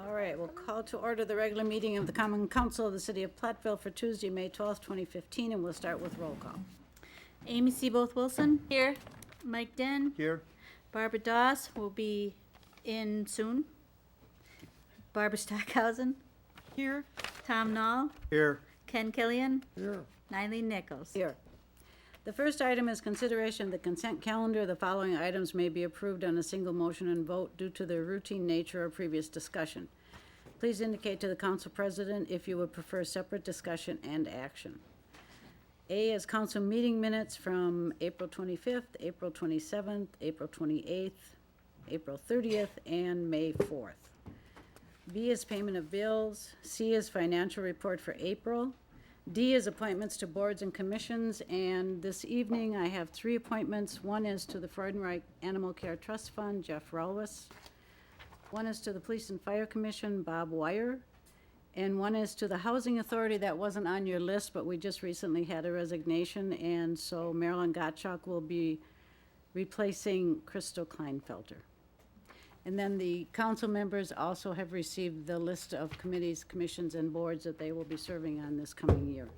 All right, we'll call to order the regular meeting of the Common Council of the City of Platteville for Tuesday, May 12th, 2015, and we'll start with roll call. Amy Seaboth Wilson. Here. Mike Den. Here. Barbara Doss will be in soon. Barbara Stockhausen. Here. Tom Nall. Here. Ken Killian. Here. Nyleen Nichols. Here. The first item is consideration of the consent calendar. The following items may be approved on a single motion and vote due to their routine nature or previous discussion. Please indicate to the council president if you would prefer separate discussion and action. A is council meeting minutes from April 25th, April 27th, April 28th, April 30th, and May 4th. B is payment of bills. C is financial report for April. D is appointments to boards and commissions, and this evening I have 3 appointments. One is to the Freudenreich Animal Care Trust Fund, Jeff Rolwis. One is to the Police and Fire Commission, Bob Wire. And one is to the Housing Authority. That wasn't on your list, but we just recently had a resignation, and so Marilyn Gottschalk will be replacing Crystal Kleinfelter. And then the council members also have received the list of committees, commissions, and boards that they will be serving on this coming year.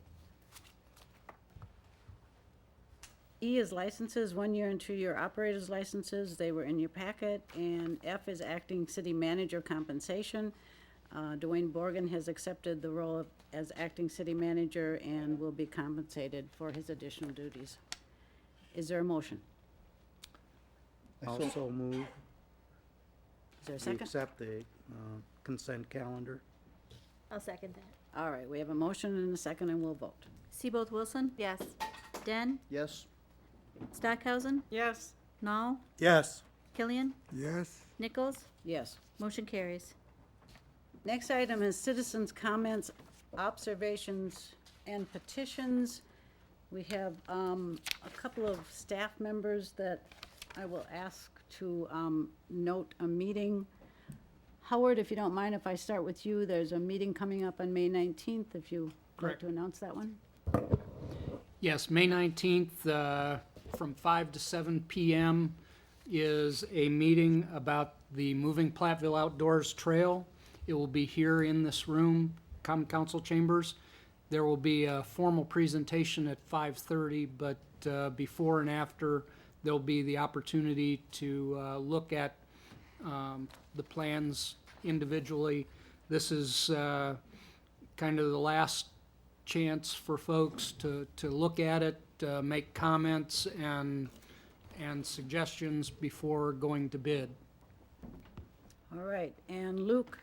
E is licenses, 1-year and 2-year operators licenses. They were in your packet. And F is acting city manager compensation. Dwayne Borgen has accepted the role as acting city manager and will be compensated for his additional duties. Is there a motion? Also move. Is there a We second? accept the consent calendar. I'll second that. All right, we have a motion and a second, and we'll vote. Seaboth Wilson. Yes. Den. Yes. Stockhausen. Yes. Nall. Yes. Killian. Yes. Nichols. Yes. Motion carries. Next item is citizens' comments, observations, and petitions. We have a couple of staff members that I will ask to note a meeting. Howard, if you don't mind, if I start with you, there's a meeting coming up on May 19th, if you'd like Correct. to announce that one. Yes, May 19th, from 5 to 7 p.m. is a meeting about the Moving Platteville Outdoors Trail. It will be here in this room, Common Council Chambers. There will be a formal presentation at 5:30, but before and after, there'll be the opportunity to look at the plans individually. This is kind of the last chance for folks to look at it, make comments and suggestions before going to bid. All right, and Luke,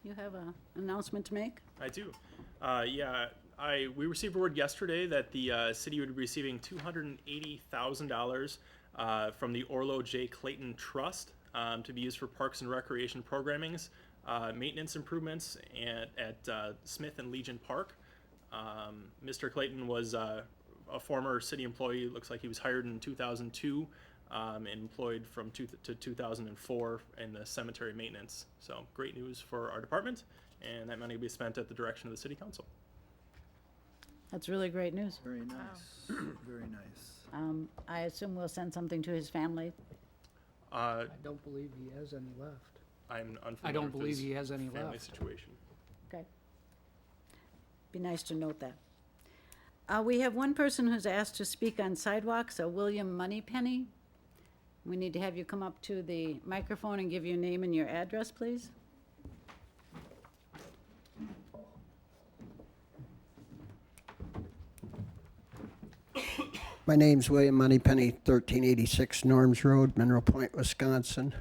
you have an announcement to make? I do. We received word yesterday that the city would be receiving $280,000 from the Orlo J. Clayton Trust to be used for parks and recreation programmings, maintenance improvements at Smith and Legion Park. Mr. Clayton was a former city employee. Looks like he was hired in 2002 and employed from 2004 in the cemetery maintenance. So great news for our department, and that money will be spent at the direction of the city council. That's really great news. Very nice. Very nice. I assume we'll send something to his family. I don't believe he has any left. I'm unfamiliar I don't with believe his he has any family left. situation. Okay. Be nice to note that. We have one person who's asked to speak on sidewalks, a William Moneypenny. We need to have you come up to the microphone and give your name and your address, please. My name's William Moneypenny, 1386 Norms Road, Mineral Point, Wisconsin.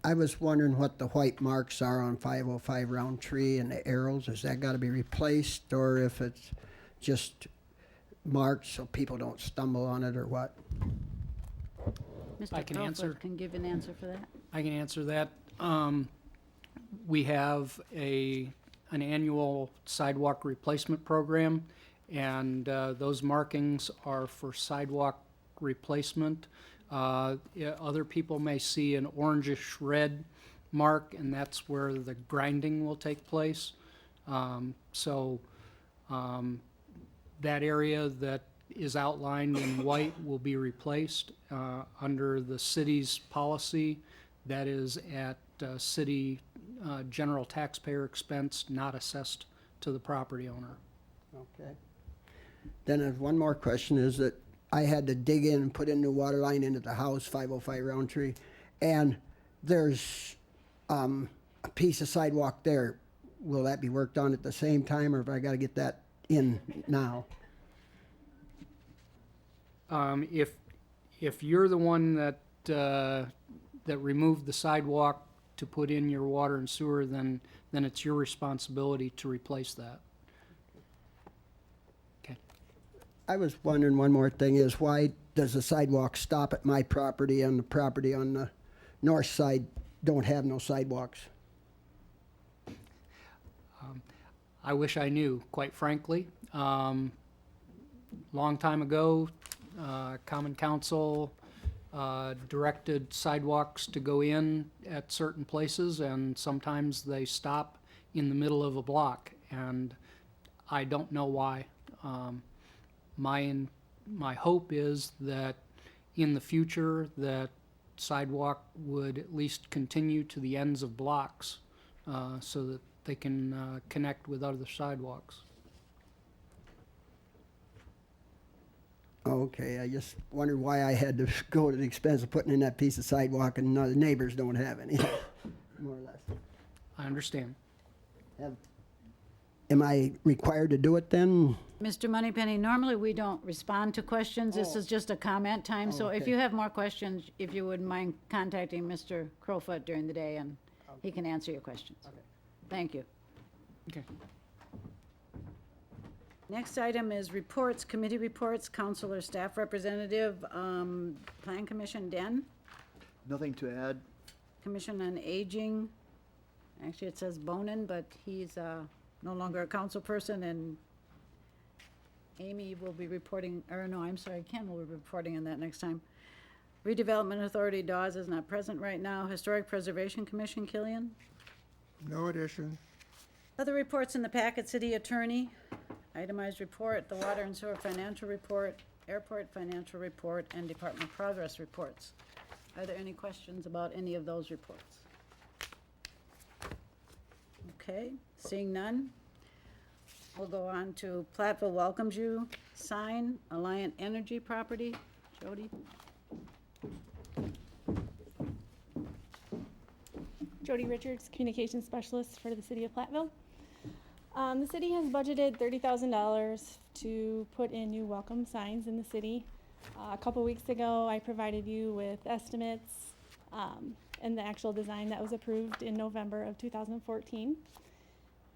I was wondering what the white marks are on 505 Roundtree and the arrows. Has that got to be replaced, or if it's just marked so people don't stumble on it, or what? Mr. can answer. Crowfoot can give an answer for that. I can answer that. We have an annual sidewalk replacement program, and those markings are for sidewalk replacement. Other people may see an orangish red mark, and that's where the grinding will take place. That area that is outlined in white will be replaced under the city's policy. That is at city general taxpayer expense, not assessed to the property owner. Okay. Then there's one more question is that I had to dig in and put in the water line into the house, 505 Roundtree, and there's a piece of sidewalk there. Will that be worked on at the same time, or have I got to get that in now? If you're the one that that removed the sidewalk to put in your water and sewer, then it's your responsibility to replace that. Okay. I was wondering one more thing is why does the sidewalk stop at my property and the property on the north side don't have no sidewalks? I wish I knew, quite frankly. Long time ago, Common Council directed sidewalks to go in at certain places, and sometimes they stop in the middle of a block, and I don't know why. My hope is that in the future that sidewalk would at least continue to the ends of blocks so that they can connect with other sidewalks. Okay, I just wondered why I had to go to the expense of putting in that piece of sidewalk and the neighbors don't have any, more or less. I understand. Am I required to do it then? Mr. Moneypenny, normally we don't respond to questions. This is just a comment time. So if okay. you have more questions, if you wouldn't mind contacting Mr. Crowfoot during the day, and he can answer your questions. Thank you. Okay. Next item is reports, committee reports, council or staff representative, Plan Commission, Den, Nothing to add. Commission on Aging. Actually, it says Bonin, but he's no longer a council person, and Amy will be reporting, or no, I'm sorry, Ken will be reporting on that next time. Redevelopment Authority, Dawes is not present right now. Historic Preservation Commission, Killian. No addition. Other reports in the packet, City Attorney, itemized report, the Water and Sewer Financial Report, Airport Financial Report, and Department Progress Reports. Are there any questions about any of those reports? Okay, seeing none, we'll go on to Platteville Welcomes You sign, Alliant Energy Property. Jody? Jody Richards, Communications Specialist for the City of Platteville. The city has budgeted $30,000 to put in new welcome signs in the city. A couple weeks ago, I provided you with estimates and the actual design that was approved in November of 2014.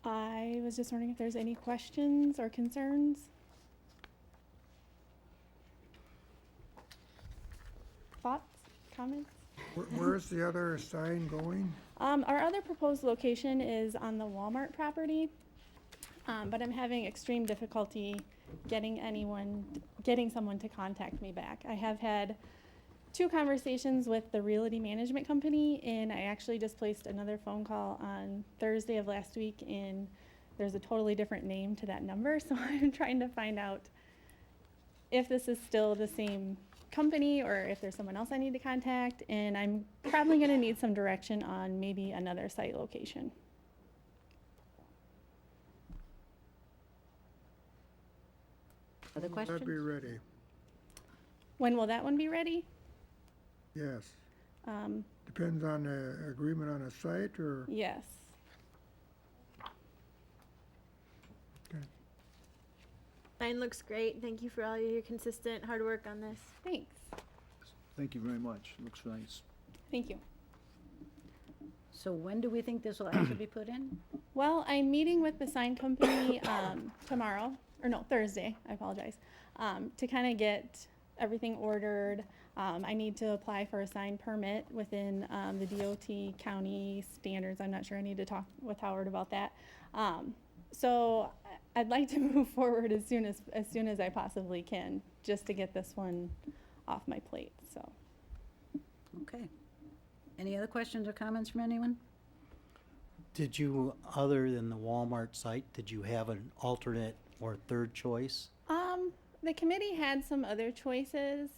I was just wondering if there's any questions or concerns. Thoughts, comments? Where's the other sign going? Our other proposed location is on the Walmart property, but I'm having extreme difficulty getting someone to contact me back. I have had 2 conversations with the realty management company, and I actually just placed another phone call on Thursday of last week, and there's a totally different name to that number, so I'm trying to find out if this is still the same company or if there's someone else I need to contact, and I'm probably going to need some direction on maybe another site location. Other When will that be questions? ready? When will that one be ready? Yes. Depends on the agreement on a site or? Yes. Mine looks great. Thank you for all your consistent hard work on this. Thanks. Thank you very much. Looks nice. Thank you. So when do we think this will actually be put in? Well, I'm meeting with the sign company tomorrow, or no, Thursday, I apologize, to kind of get everything ordered. I need to apply for a sign permit within the DOT county standards. I'm not sure, I need to talk with Howard about that. So I'd like to move forward as soon as I possibly can, just to get this one off my plate, so. Okay. Any other questions or comments from anyone? Did you, other than the Walmart site, did you have an alternate or third choice? The committee had some other choices.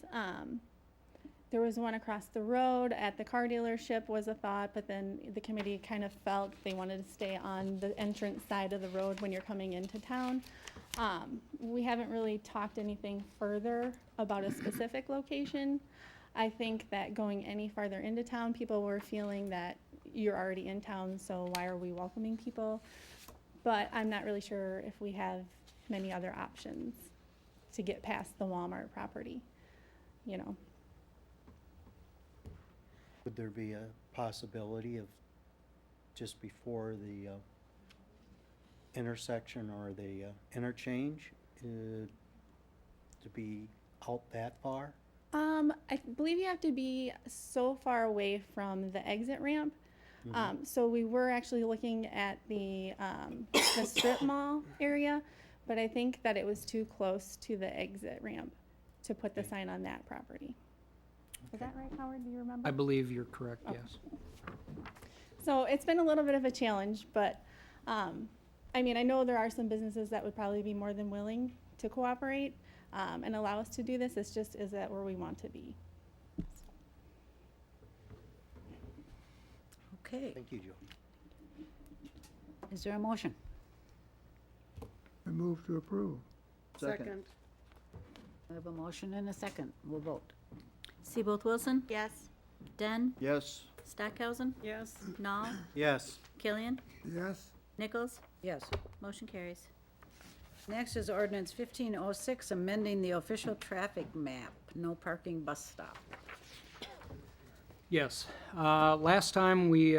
There was one across the road at the car dealership was a thought, but then the committee kind of felt they wanted to stay on the entrance side of the road when you're coming into town. We haven't really talked anything further about a specific location. I think that going any farther into town, people were feeling that you're already in town, so why are we welcoming people? But I'm not really sure if we have many other options to get past the Walmart property, you know. Would there be a possibility of just before the intersection or the interchange to be out that far? I believe you have to be so far away from the exit ramp. So we were actually looking at the strip mall area, but I think that it was too close to the exit ramp to put the sign on that property. Is that right, Howard? Do you remember? I believe you're correct, yes. So it's been a little bit of a challenge, but I mean, I know there are some businesses that would probably be more than willing to cooperate and allow us to do this. It's just, is that where we want to be? Okay, Thank you, Joe. is there a motion? I move to approve. Second. We have a motion and a second. We'll vote. Seaboth Wilson, Yes. Den, Yes. Stockhausen, Yes. Nall, Yes. Killian, Yes, Nichols, Yes. motion carries. Next is ordinance 1506, amending the official traffic map. No parking bus stop. Yes. Last time we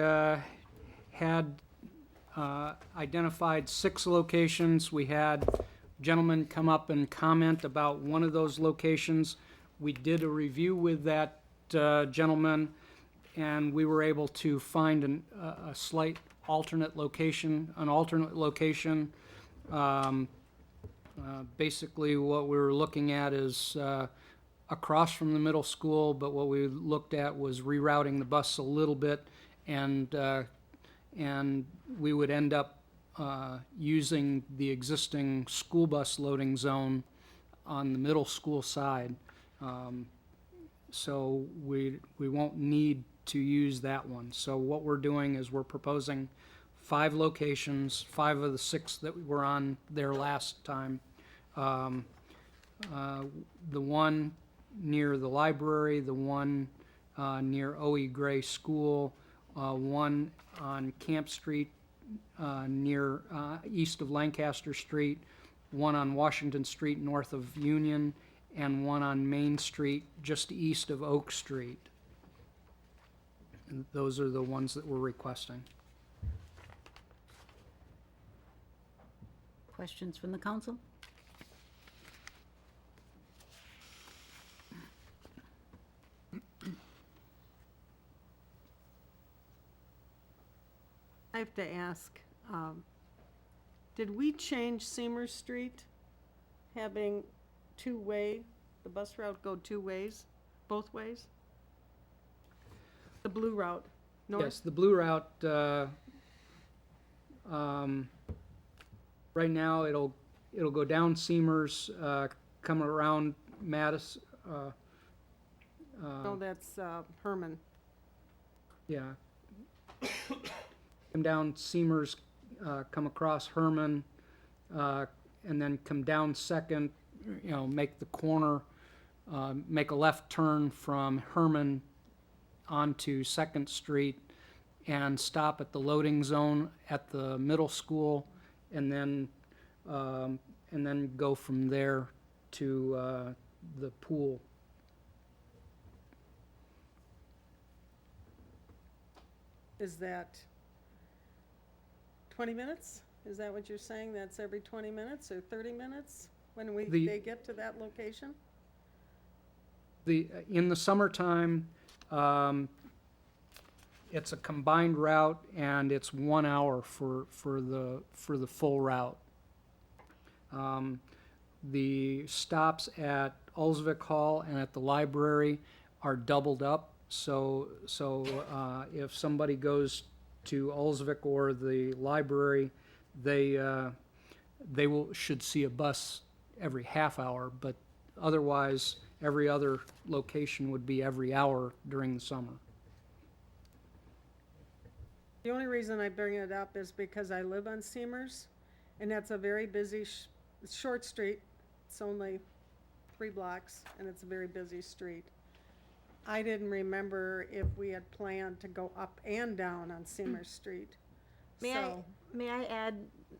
had identified 6 locations. We had gentlemen come up and comment about one of those locations. We did a review with that gentleman, and we were able to find a slight alternate location, Basically, what we were looking at is across from the middle school, but what we looked at was rerouting the bus a little bit, and we would end up using the existing school bus loading zone on the middle school side. So we won't need to use that one. So what we're doing is we're proposing 5 locations, 5 of the 6 that were on there last time. The one near the library, the one near O.E. Gray School, one on Camp Street near east of Lancaster Street, one on Washington Street north of Union, and one on Main Street just east of Oak Street. And those are the ones that we're requesting. Questions from the council? I have to ask, did we change Seymour Street having two-way, the bus route go 2 ways, both ways? The blue route, north? Yes, the blue route, right now, it'll go down Seamers, come around Mattis, Oh, that's Herman. yeah. Come down Seamers, come across Herman, and then come down Second, make the corner, make a left turn from Herman onto Second Street and stop at the loading zone at the middle school, and then go from there to the pool. Is that 20 minutes? Is that what you're saying? That's every 20 minutes or 30 minutes when they get to that location? In the summertime, it's a combined route, and it's 1 hour for the full route. The stops at Ulsvik Hall and at the library are doubled up. So if somebody goes to Ulsvik or the library, they should see a bus every half hour. But otherwise, Every other location would be every hour during the summer. The only reason I bring it up is because I live on Seamers, and that's a very busy, short street. It's only 3 blocks, and it's a very busy street. I didn't remember if we had planned to go up and down on Seamers Street. So, May I add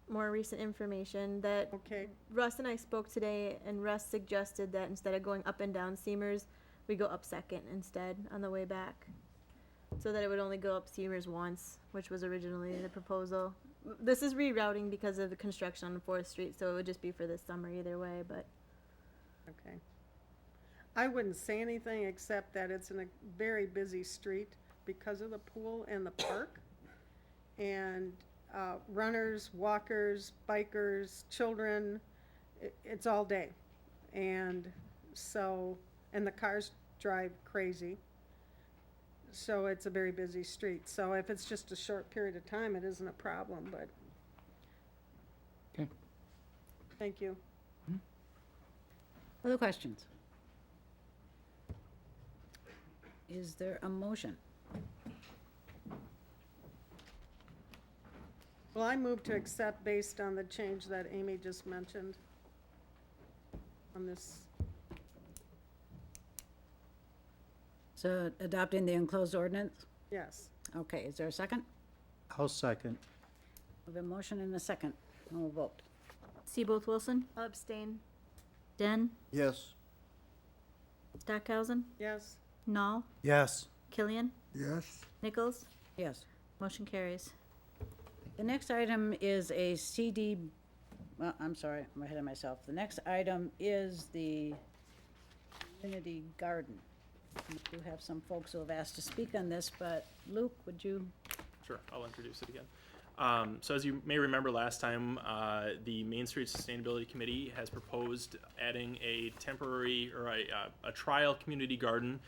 more recent information that okay, Russ and I spoke today, and Russ suggested that instead of going up and down Seamers, we go up Second instead on the way back. So that it would only go up Seamers once, which was originally the proposal. This is rerouting because of the construction on 4th Street, so it would just be for this summer either way, but okay. I wouldn't say anything except that it's in a very busy street because of the pool and the park. And runners, walkers, bikers, children, it's all day. And so, and the cars drive crazy. So it's a very busy street. So if it's just a short period of time, it isn't a problem, but. Okay. Thank you. Other questions? Is there a motion? Well, I move to accept based on the change that Amy just mentioned on this. So adopting the enclosed ordinance? Yes. Okay, is there a second? I'll second. We have a motion and a second, and we'll vote. Seaboth Wilson, I'll abstain. Den, Yes. Stockhausen, Yes. Nall, Yes. Killian, Yes. Nichols. Yes. Motion carries. The next item is a CD, well, I'm sorry, I'm ahead of myself. The next item is the community garden. We do have some folks who have asked to speak on this, but Luke, would you? Sure, I'll introduce it again. So as you may remember last time, the Main Street Sustainability Committee has proposed adding a temporary or a trial community garden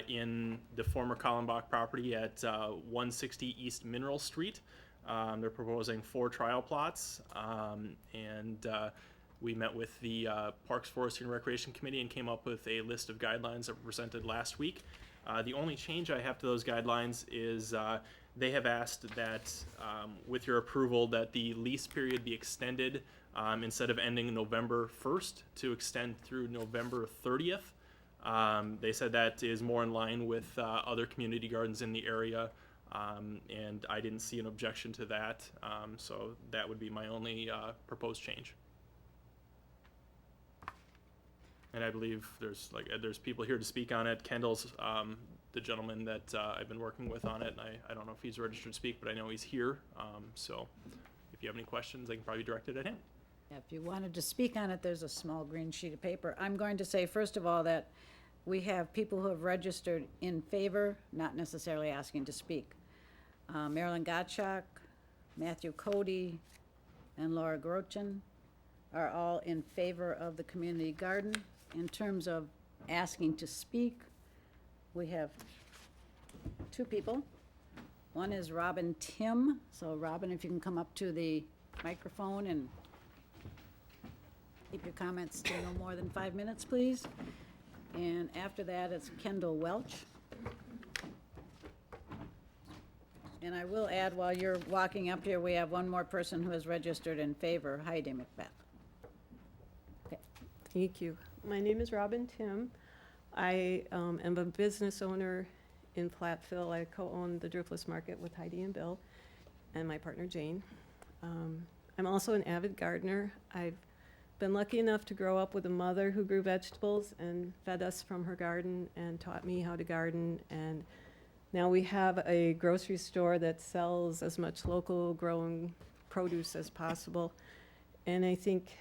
in the former Kallenbach property at 160 East Mineral Street. They're proposing 4 trial plots, and we met with the Parks, Forestry, and Recreation Committee and came up with a list of guidelines that were presented last week. The only change I have to those guidelines is they have asked that, with your approval, that the lease period be extended instead of ending November 1st to extend through November 30th. They said that is more in line with other community gardens in the area, and I didn't see an objection to that, so that would be my only proposed change. And I believe there's people here to speak on it. Kendall's the gentleman that I've been working with on it, and I don't know if he's registered to speak, but I know he's here. So if you have any questions, they can probably direct it at him. If you wanted to speak on it, there's a small green sheet of paper. I'm going to say, first of all, that we have people who have registered in favor, not necessarily asking to speak. Marilyn Gottschalk, Matthew Cody, and Laura Grochin are all in favor of the community garden. In terms of asking to speak, we have 2 people. One is Robin Tim. So Robin, if you can come up to the microphone and keep your comments to no more than 5 minutes, please. And after that, it's Kendall Welch. And I will add, while you're walking up here, we have one more person who has registered in favor, Heidi Macbeth. Thank you. My name is Robin Tim. I am a business owner in Platteville. I co-own the Driftless Market with Heidi and Bill and my partner Jane. I'm also an avid gardener. I've been lucky enough to grow up with a mother who grew vegetables and fed us from her garden and taught me how to garden. And now we have a grocery store that sells as much local grown produce as possible. And I think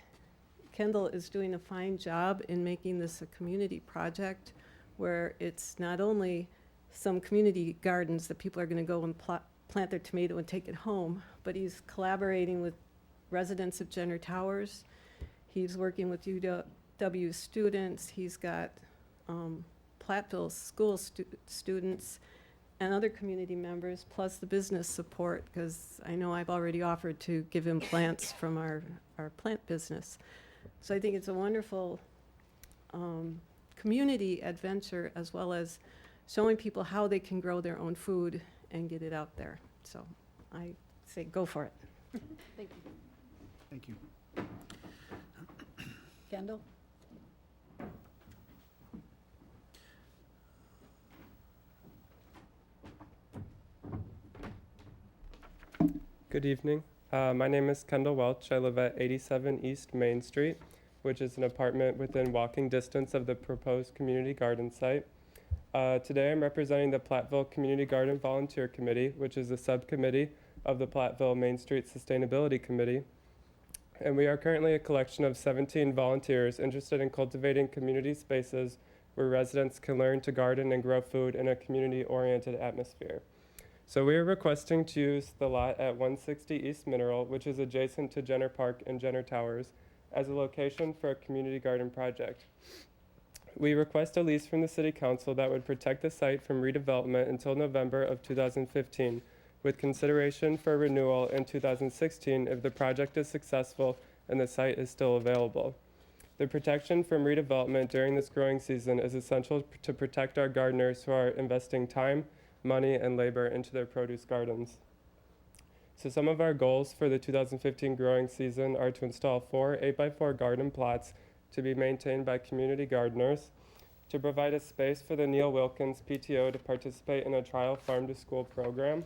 Kendall is doing a fine job in making this a community project where it's not only some community gardens that people are going to go and plant their tomato and take it home, but he's collaborating with residents of Jenner Towers. He's working with UW students. He's got Platteville school students and other community members, plus the business support, because I know I've already offered to give him plants from our plant business. So I think it's a wonderful community adventure, as well as showing people how they can grow their own food and get it out there. So I say go for it. Thank you. Thank you. Kendall? Good evening. My name is Kendall Welch. I live at 87 East Main Street, which is an apartment within walking distance of the proposed community garden site. Today I'm representing the Platteville Community Garden Volunteer Committee, which is a subcommittee of the Platteville Main Street Sustainability Committee. And we are currently a collection of 17 volunteers interested in cultivating community spaces where residents can learn to garden and grow food in a community-oriented atmosphere. So we are requesting to use the lot at 160 East Mineral, which is adjacent to Jenner Park and Jenner Towers, as a location for a community garden project. We request a lease from the City Council that would protect the site from redevelopment until November of 2015, with consideration for renewal in 2016 if the project is successful and the site is still available. The protection from redevelopment during this growing season is essential to protect our gardeners who are investing time, money, and labor into their produce gardens. So some of our goals for the 2015 growing season are to install 4 8x4 garden plots to be maintained by community gardeners, to provide a space for the Neil Wilkins PTO to participate in a trial farm-to-school program,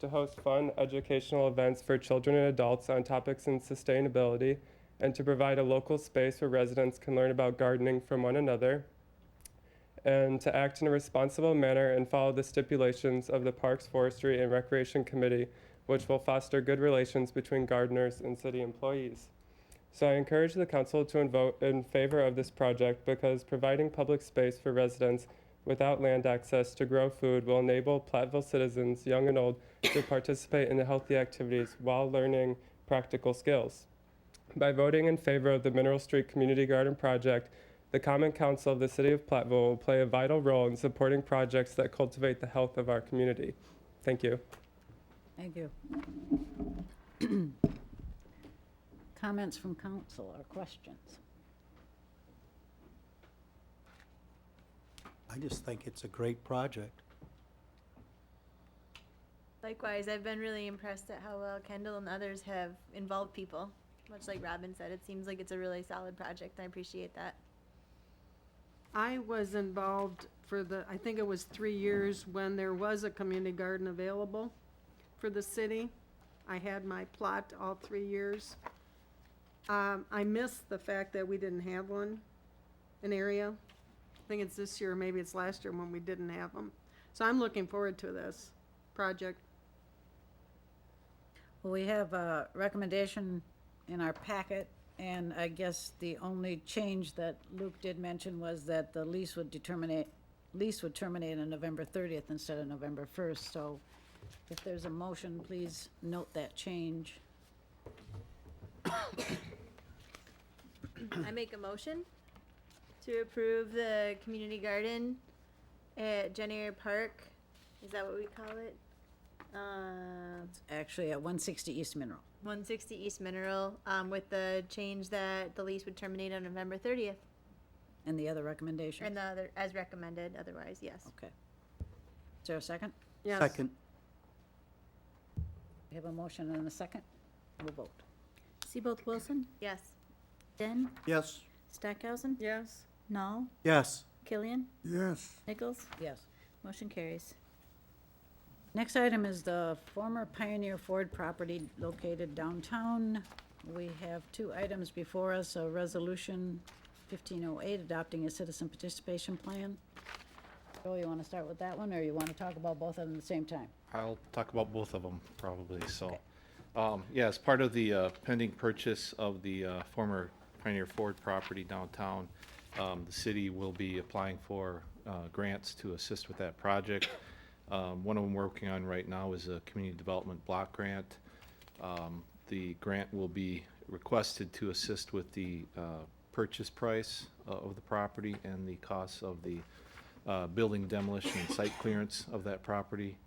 to host fun educational events for children and adults on topics in sustainability, and to provide a local space where residents can learn about gardening from one another, and to act in a responsible manner and follow the stipulations of the Parks, Forestry, and Recreation Committee, which will foster good relations between gardeners and city employees. So I encourage the council to vote in favor of this project because providing public space for residents without land access to grow food will enable Platteville citizens, young and old, to participate in the healthy activities while learning practical skills. By voting in favor of the Mineral Street Community Garden Project, the Common Council of the City of Platteville will play a vital role in supporting projects that cultivate the health of our community. Thank you. Thank you. Comments from council or questions? I just think it's a great project. Likewise, I've been really impressed at how well Kendall and others have involved people. Much like Robin said, it seems like it's a really solid project. I appreciate that. I was involved for I think it was 3 years when there was a community garden available for the city. I had my plot all 3 years. I missed the fact that we didn't have one, an area. I think it's this year, maybe it's last year when we didn't have them. So I'm looking forward to this project. Well, we have a recommendation in our packet, and I guess the only change that Luke did mention was that the lease would terminate on November 30th instead of November 1st. So if there's a motion, please note that change. I make a motion to approve the community garden at Jenner Park. Is that what we call it? Actually, at 160 East Mineral. 160 East Mineral, with the change that the lease would terminate on November 30th. And the other recommendation? And the other, as recommended, otherwise, yes. Okay. Is there a second? Yes. Second. We have a motion and a second. We'll vote. Seaboth Wilson, Yes. Den, Yes. Stackhausen, Yes. Null, Yes. Killian, Yes. Nichols. Yes. Motion carries. Next item is the former Pioneer Ford property located downtown. We have 2 items before us, a resolution 1508 adopting a citizen participation plan. Joe, you want to start with that one, or you want to talk about both of them at the same time? I'll talk about both of them probably, so. Yeah, as part of the pending purchase of the former Pioneer Ford property downtown, the city will be applying for grants to assist with that project. One of them we're working on right now is a community development block grant. The grant will be requested to assist with the purchase price of the property and the costs of the building demolition and site clearance of that property.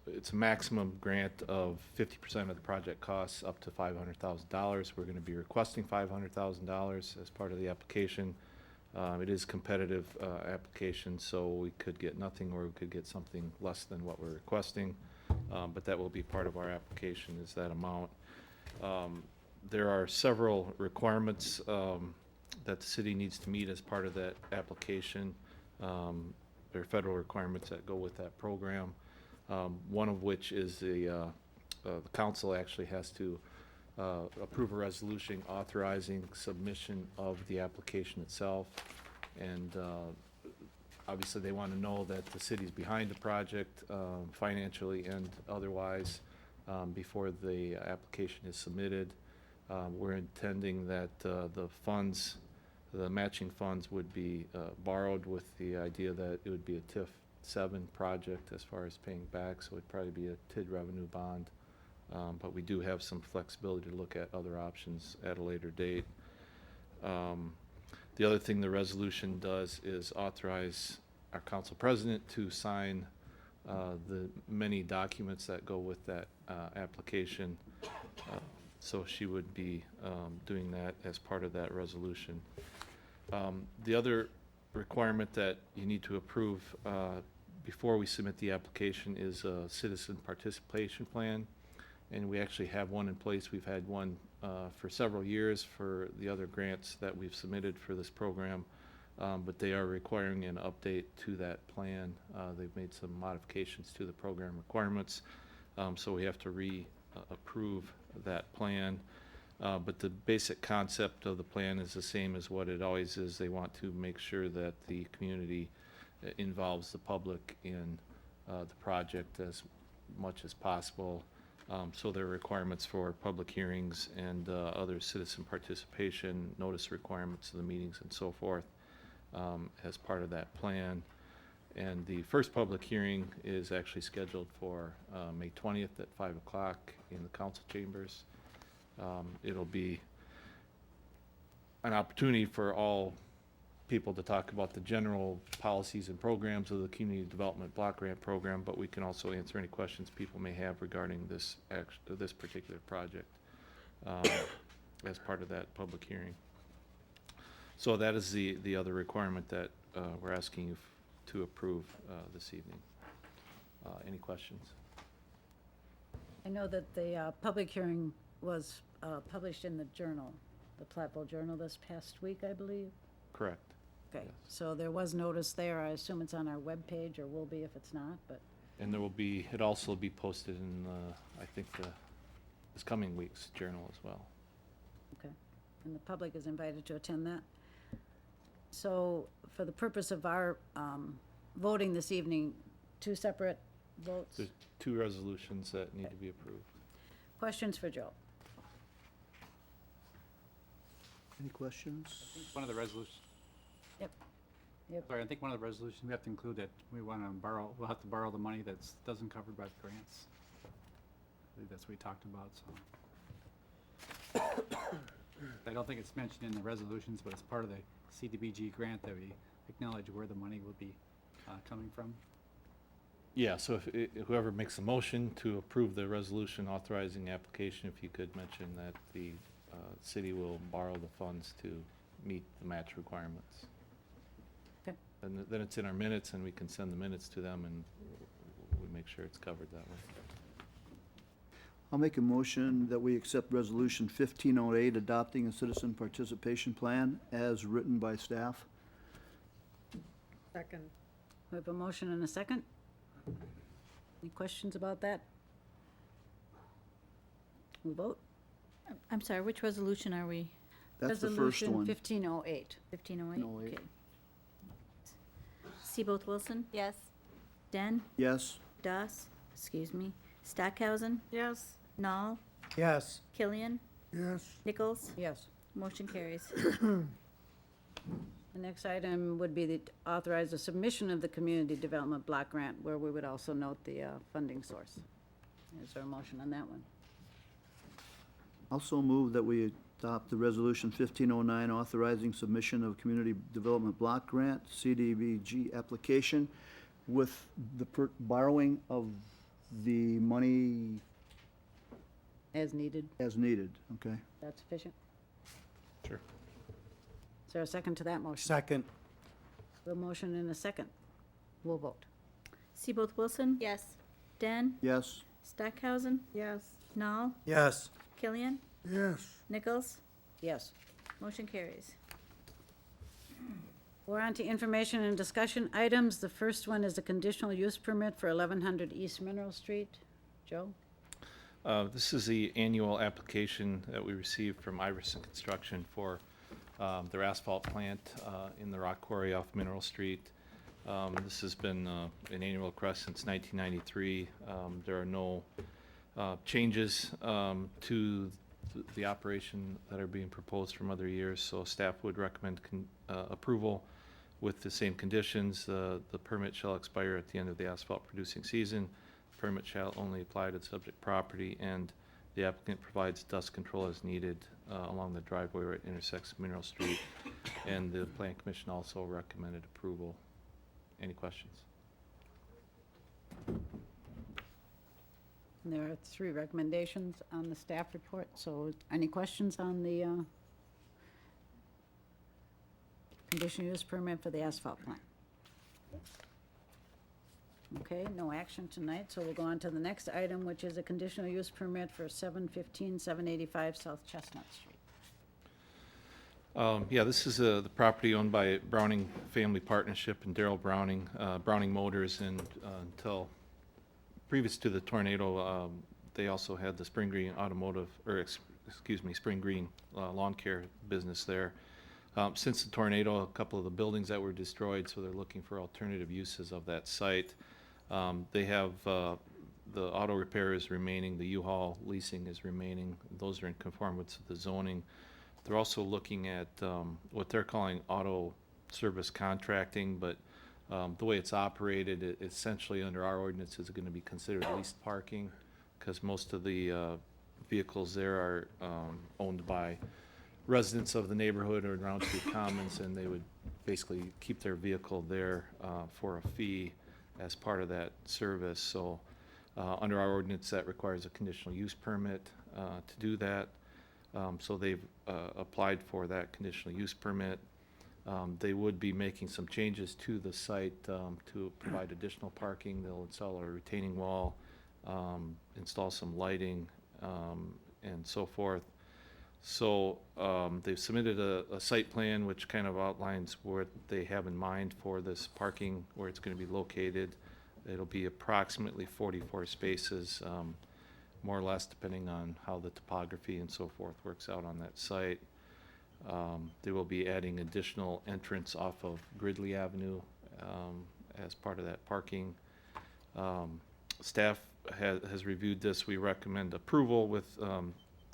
It's a maximum grant of 50% of the project costs up to $500,000. We're going to be requesting $500,000 as part of the application. It is competitive application, so we could get nothing or we could get something less than what we're requesting. But that will be part of our application, is that amount. There are several requirements that the city needs to meet as part of that application. There are federal requirements that go with that program. One of which is the council actually has to approve a resolution authorizing submission of the application itself. And obviously, they want to know that the city's behind the project financially and otherwise before the application is submitted. We're intending that the funds, the matching funds, would be borrowed with the idea that it would be a TIF 7 project as far as paying back, so it'd probably be a TID revenue bond. But we do have some flexibility to look at other options at a later date. The other thing the resolution does is authorize our council president to sign the many documents that go with that application. So she would be doing that as part of that resolution. The other requirement that you need to approve before we submit the application is a citizen participation plan. And we actually have one in place. We've had one for several years for the other grants that we've submitted for this program. But they are requiring an update to that plan. They've made some modifications to the program requirements. So we have to approve that plan. But the basic concept of the plan is the same as what it always is. They want to make sure that the community involves the public in the project as much as possible. So there are requirements for public hearings and other citizen participation, notice requirements of the meetings and so forth as part of that plan. And the first public hearing is actually scheduled for May 20th at 5 o'clock in the council chambers. It'll be an opportunity for all people to talk about the general policies and programs of the Community Development Block Grant Program, but we can also answer any questions people may have regarding this particular project as part of that public hearing. So that is the other requirement that we're asking you to approve this evening. Any questions? I know that the public hearing was published in the Journal, the Platteville Journal, this past week, I believe. Correct. Okay, Yes. so there was notice there. I assume it's on our webpage, or will be if it's not, but, And there will be, it also be posted in, I think, this coming week's journal as well. okay. And the public is invited to attend that. So for the purpose of our voting this evening, two separate votes. There's two resolutions that need to be approved. Questions for Joe? Any questions? One of the resolutions. Yep. Yep. Sorry, I think one of the resolutions, we have to include that we want to borrow, we'll have to borrow the money that doesn't covered by the grants. I believe that's what we talked about, so. I don't think it's mentioned in the resolutions, but it's part of the CDBG grant that we acknowledge where the money will be coming from. Yeah, so if whoever makes a motion to approve the resolution authorizing the application, if you could mention that the city will borrow the funds to meet the match requirements. Okay. And then it's in our minutes, and we can send the minutes to them, and we make sure it's covered that way. I'll make a motion that we accept Resolution 1508, adopting a citizen participation plan as written by staff. Second. We have a motion and a second. Any questions about that? We vote? I'm sorry, which resolution are we? That's the first one. Resolution 1508. 1508? 1508. Okay. Seaboth Wilson? Yes. Den? Yes. Doss? Excuse me. Stockhausen? Yes. Nall? Yes. Killian? Yes, Nichols? Yes. Motion carries. The next item would be the authorize the submission of the Community Development Block Grant, where we would also note the funding source. Is there a motion on that one? Also move that we adopt the Resolution 1509, authorizing submission of Community Development Block Grant, CDBG application, with the borrowing of the money As needed. as needed, okay? That's sufficient? Sure. Is there a second to that motion? Second. A motion and a second. We'll vote. Seaboth Wilson? Yes. Den? Yes. Stockhausen? Yes. Nall? Yes. Killian? yes, Nichols? Yes. Motion carries. We're on to information and discussion items. The first one is a conditional use permit for 1100 East Mineral Street. Joe? This is the annual application that we received from Iverson Construction for their asphalt plant in the rock quarry off Mineral Street. This has been an annual request since 1993. There are no changes to the operation that are being proposed from other years, so staff would recommend approval with the same conditions. The permit shall expire at the end of the asphalt producing season. Permit shall only apply to the subject property, and the applicant provides dust control as needed along the driveway where it intersects Mineral Street. And the Plan Commission also recommended approval. Any questions? And there are 3 recommendations on the staff report, so any questions on the conditional use permit for the asphalt plant? Okay, no action tonight, so we'll go on to the next item, which is a conditional use permit for 715, 785 South Chestnut Street. Yeah, this is the property owned by Browning Family Partnership and Daryl Browning, Browning Motors, and until previous to the tornado, they also had the Spring Green Automotive, or excuse me, Spring Green Lawn Care business there. Since the tornado, a couple of the buildings that were destroyed, so they're looking for alternative uses of that site. They have the auto repair is remaining, the U-Haul leasing is remaining. Those are in conformance with the zoning. They're also looking at what they're calling auto service contracting, but the way it's operated, it essentially under our ordinance is going to be considered leased parking, because most of the vehicles there are owned by residents of the neighborhood or around Street Commons, and they would basically keep their vehicle there for a fee as part of that service. So under our ordinance, that requires a conditional use permit to do that. So they've applied for that conditional use permit. They would be making some changes to the site to provide additional parking. They'll install a retaining wall, install some lighting, and so forth. So they've submitted a site plan which kind of outlines what they have in mind for this parking, where it's going to be located. It'll be approximately 44 spaces, more or less depending on how the topography and so forth works out on that site. They will be adding additional entrance off of Gridley Avenue as part of that parking. Staff has reviewed this. We recommend approval with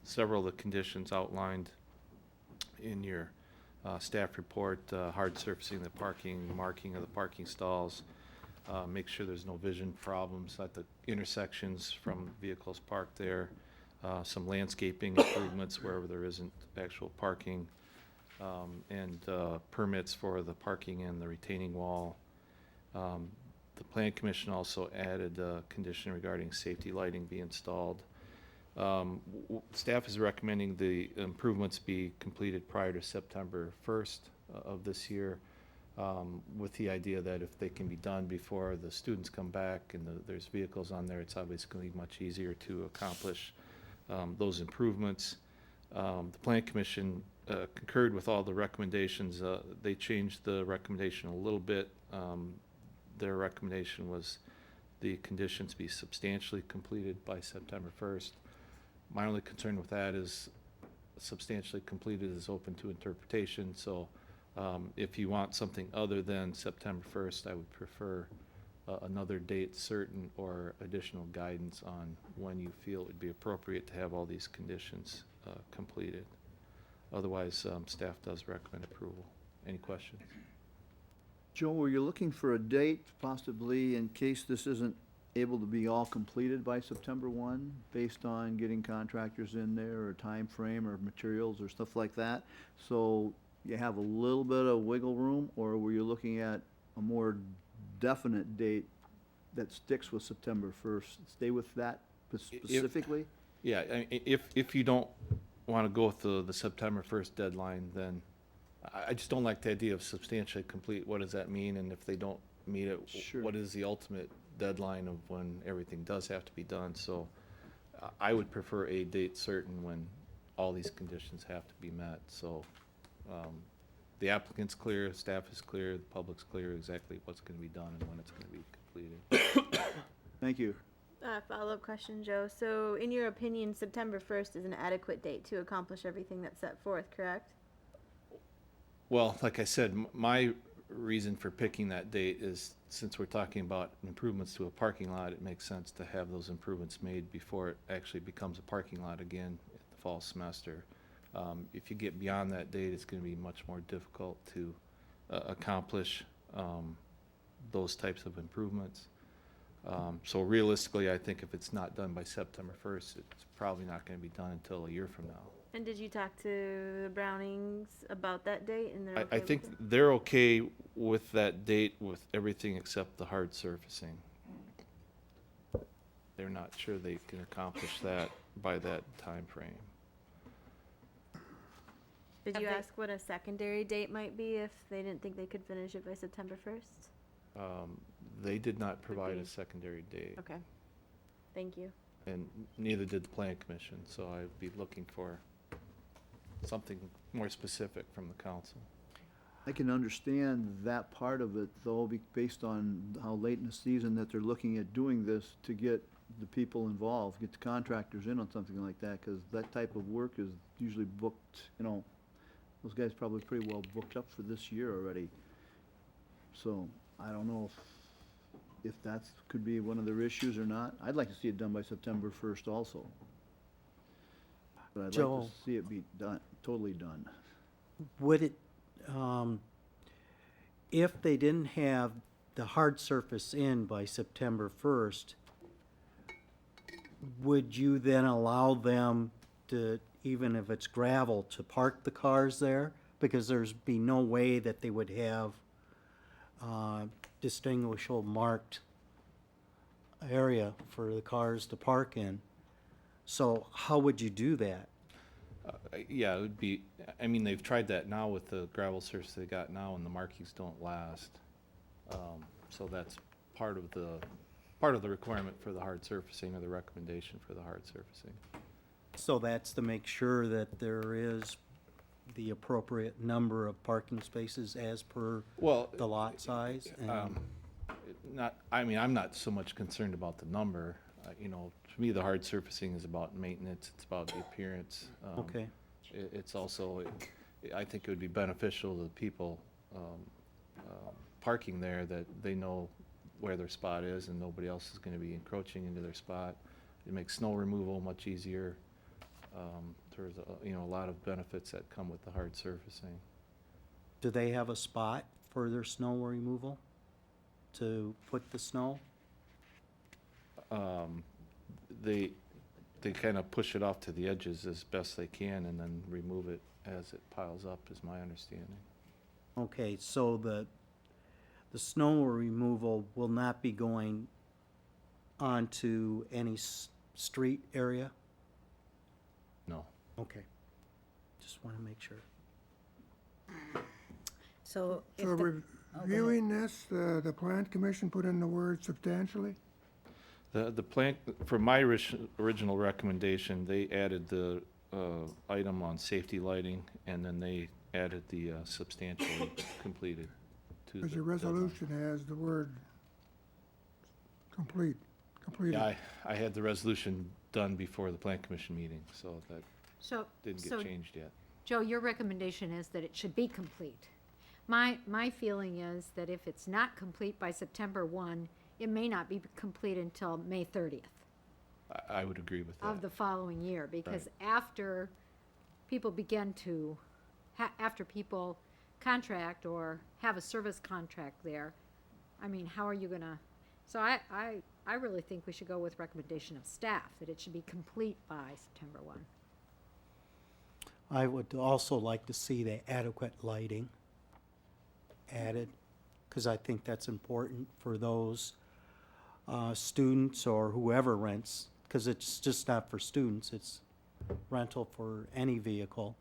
several of the conditions outlined in your staff report, hard surfacing the parking, marking of the parking stalls, make sure there's no vision problems at the intersections from vehicles parked there, some landscaping improvements wherever there isn't actual parking, and permits for the parking and the retaining wall. The Plan Commission also added a condition regarding safety lighting be installed. Staff is recommending the improvements be completed prior to September 1st of this year, with the idea that if they can be done before the students come back and there's vehicles on there, it's obviously much easier to accomplish those improvements. The Plan Commission concurred with all the recommendations. They changed the recommendation a little bit. Their recommendation was the conditions be substantially completed by September 1st. My only concern with that is substantially completed is open to interpretation. So if you want something other than September 1st, I would prefer another date certain or additional guidance on when you feel it would be appropriate to have all these conditions completed. Otherwise, staff does recommend approval. Any questions? Joe, were you looking for a date possibly in case this isn't able to be all completed by September 1 based on getting contractors in there or time frame or materials or stuff like that? So you have a little bit of wiggle room, or were you looking at a more definite date that sticks with September 1st? Stay with that specifically? Yeah, if you don't want to go with the September 1st deadline, then I just don't like the idea of substantially complete. What does that mean? And if they don't meet it, Sure. what is the ultimate deadline of when everything does have to be done? So I would prefer a date certain when all these conditions have to be met. So the applicant's clear, staff is clear, the public's clear exactly what's going to be done and when it's going to be completed. Thank you. Follow-up question, Joe. So in your opinion, September 1st is an adequate date to accomplish everything that's set forth, correct? Well, like I said, my reason for picking that date is since we're talking about improvements to a parking lot, it makes sense to have those improvements made before it actually becomes a parking lot again at the fall semester. If you get beyond that date, it's going to be much more difficult to accomplish those types of improvements. So realistically, I think if it's not done by September 1st, it's probably not going to be done until a year from now. And did you talk to the Brownings about that date? And they're okay I with think it? they're okay with that date with everything except the hard surfacing. They're not sure they can accomplish that by that time frame. Did Have you they- ask what a secondary date might be if they didn't think they could finish it by September 1st? They did not provide be- a secondary date, Okay. Thank you. and neither did the Plan Commission, so I'd be looking for something more specific from the council. I can understand that part of it, though, based on how late in the season that they're looking at doing this to get the people involved, get the contractors in on something like that, because that type of work is usually booked, those guys probably pretty well booked up for this year already. So I don't know if that could be one of their issues or not. I'd like to see it done by September 1st also. But I'd like Joe. to see it be done, totally done. Would it, if they didn't have the hard surface in by September 1st, would you then allow them to, even if it's gravel, to park the cars there? Because there's be no way that they would have distinguishable marked area for the cars to park in. So how would you do that? Yeah, it would be, I mean, they've tried that now with the gravel surface they got now, and the markings don't last. So that's part of the requirement for the hard surfacing, or the recommendation for the hard surfacing. So that's to make sure that there is the appropriate number of parking spaces as per Well, the lot size? and- I'm not so much concerned about the number. To me, the hard surfacing is about maintenance, it's about the appearance. Okay, It's also, I think it would be beneficial to the people parking there, that they know where their spot is and nobody else is going to be encroaching into their spot. It makes snow removal much easier. There's a lot of benefits that come with the hard surfacing. do they have a spot for their snow removal to put the snow? They kind of push it off to the edges as best they can and then remove it as it piles up, is my understanding. Okay, so the snow removal will not be going onto any street area? No. Okay, just want to make sure. So if So the, oh, go ahead. reviewing this, the Plan Commission put in the word substantially? The plan, for my original recommendation, they added the item on safety lighting, and then they added the substantially completed to the Because your deadline. resolution has the word completed. Yeah, I had the resolution done before the Plan Commission meeting, so that So, didn't so, get changed yet. Joe, your recommendation is that it should be complete. My feeling is that if it's not complete by September 1, it may not be complete until May 30th I would agree with that. of the following year, because after people begin to, after people contract or have a service contract there, I mean, how are you gonna, so I really think we should go with recommendation of staff, that it should be complete by September 1. I would also like to see the adequate lighting added, because I think that's important for those students or whoever rents, because it's just not for students, it's rental for any vehicle,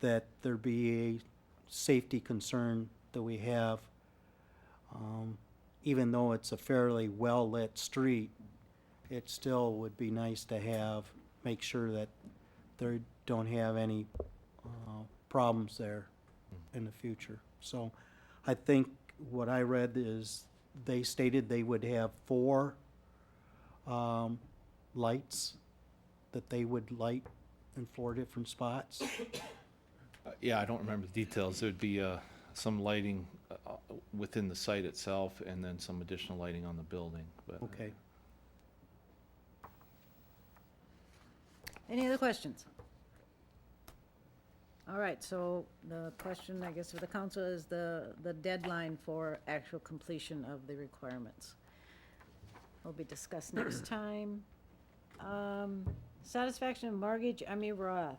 that there be a safety concern that we have. Even though it's a fairly well-lit street, it still would be nice to have, make sure that they don't have any problems there in the future. So I think what I read is they stated they would have 4 lights that they would light in 4 different spots. Yeah, I don't remember the details. There'd be some lighting within the site itself and then some additional lighting on the building, but. Okay. Any other questions? All right, so the question, I guess, for the council is the deadline for actual completion of the requirements. Will be discussed next time. Satisfaction of mortgage, Emmy Roth.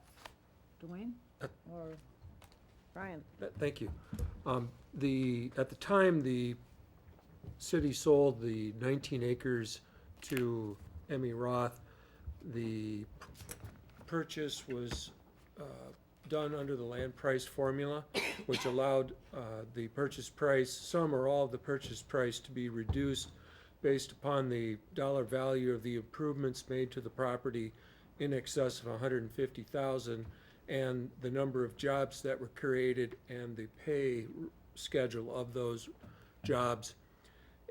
Dwayne or Brian? Thank you. At the time, the city sold the 19 acres to Emmy Roth. The purchase was done under the land price formula, which allowed the purchase price, some or all of the purchase price, to be reduced based upon the dollar value of the improvements made to the property in excess of $150,000 and the number of jobs that were created and the pay schedule of those jobs.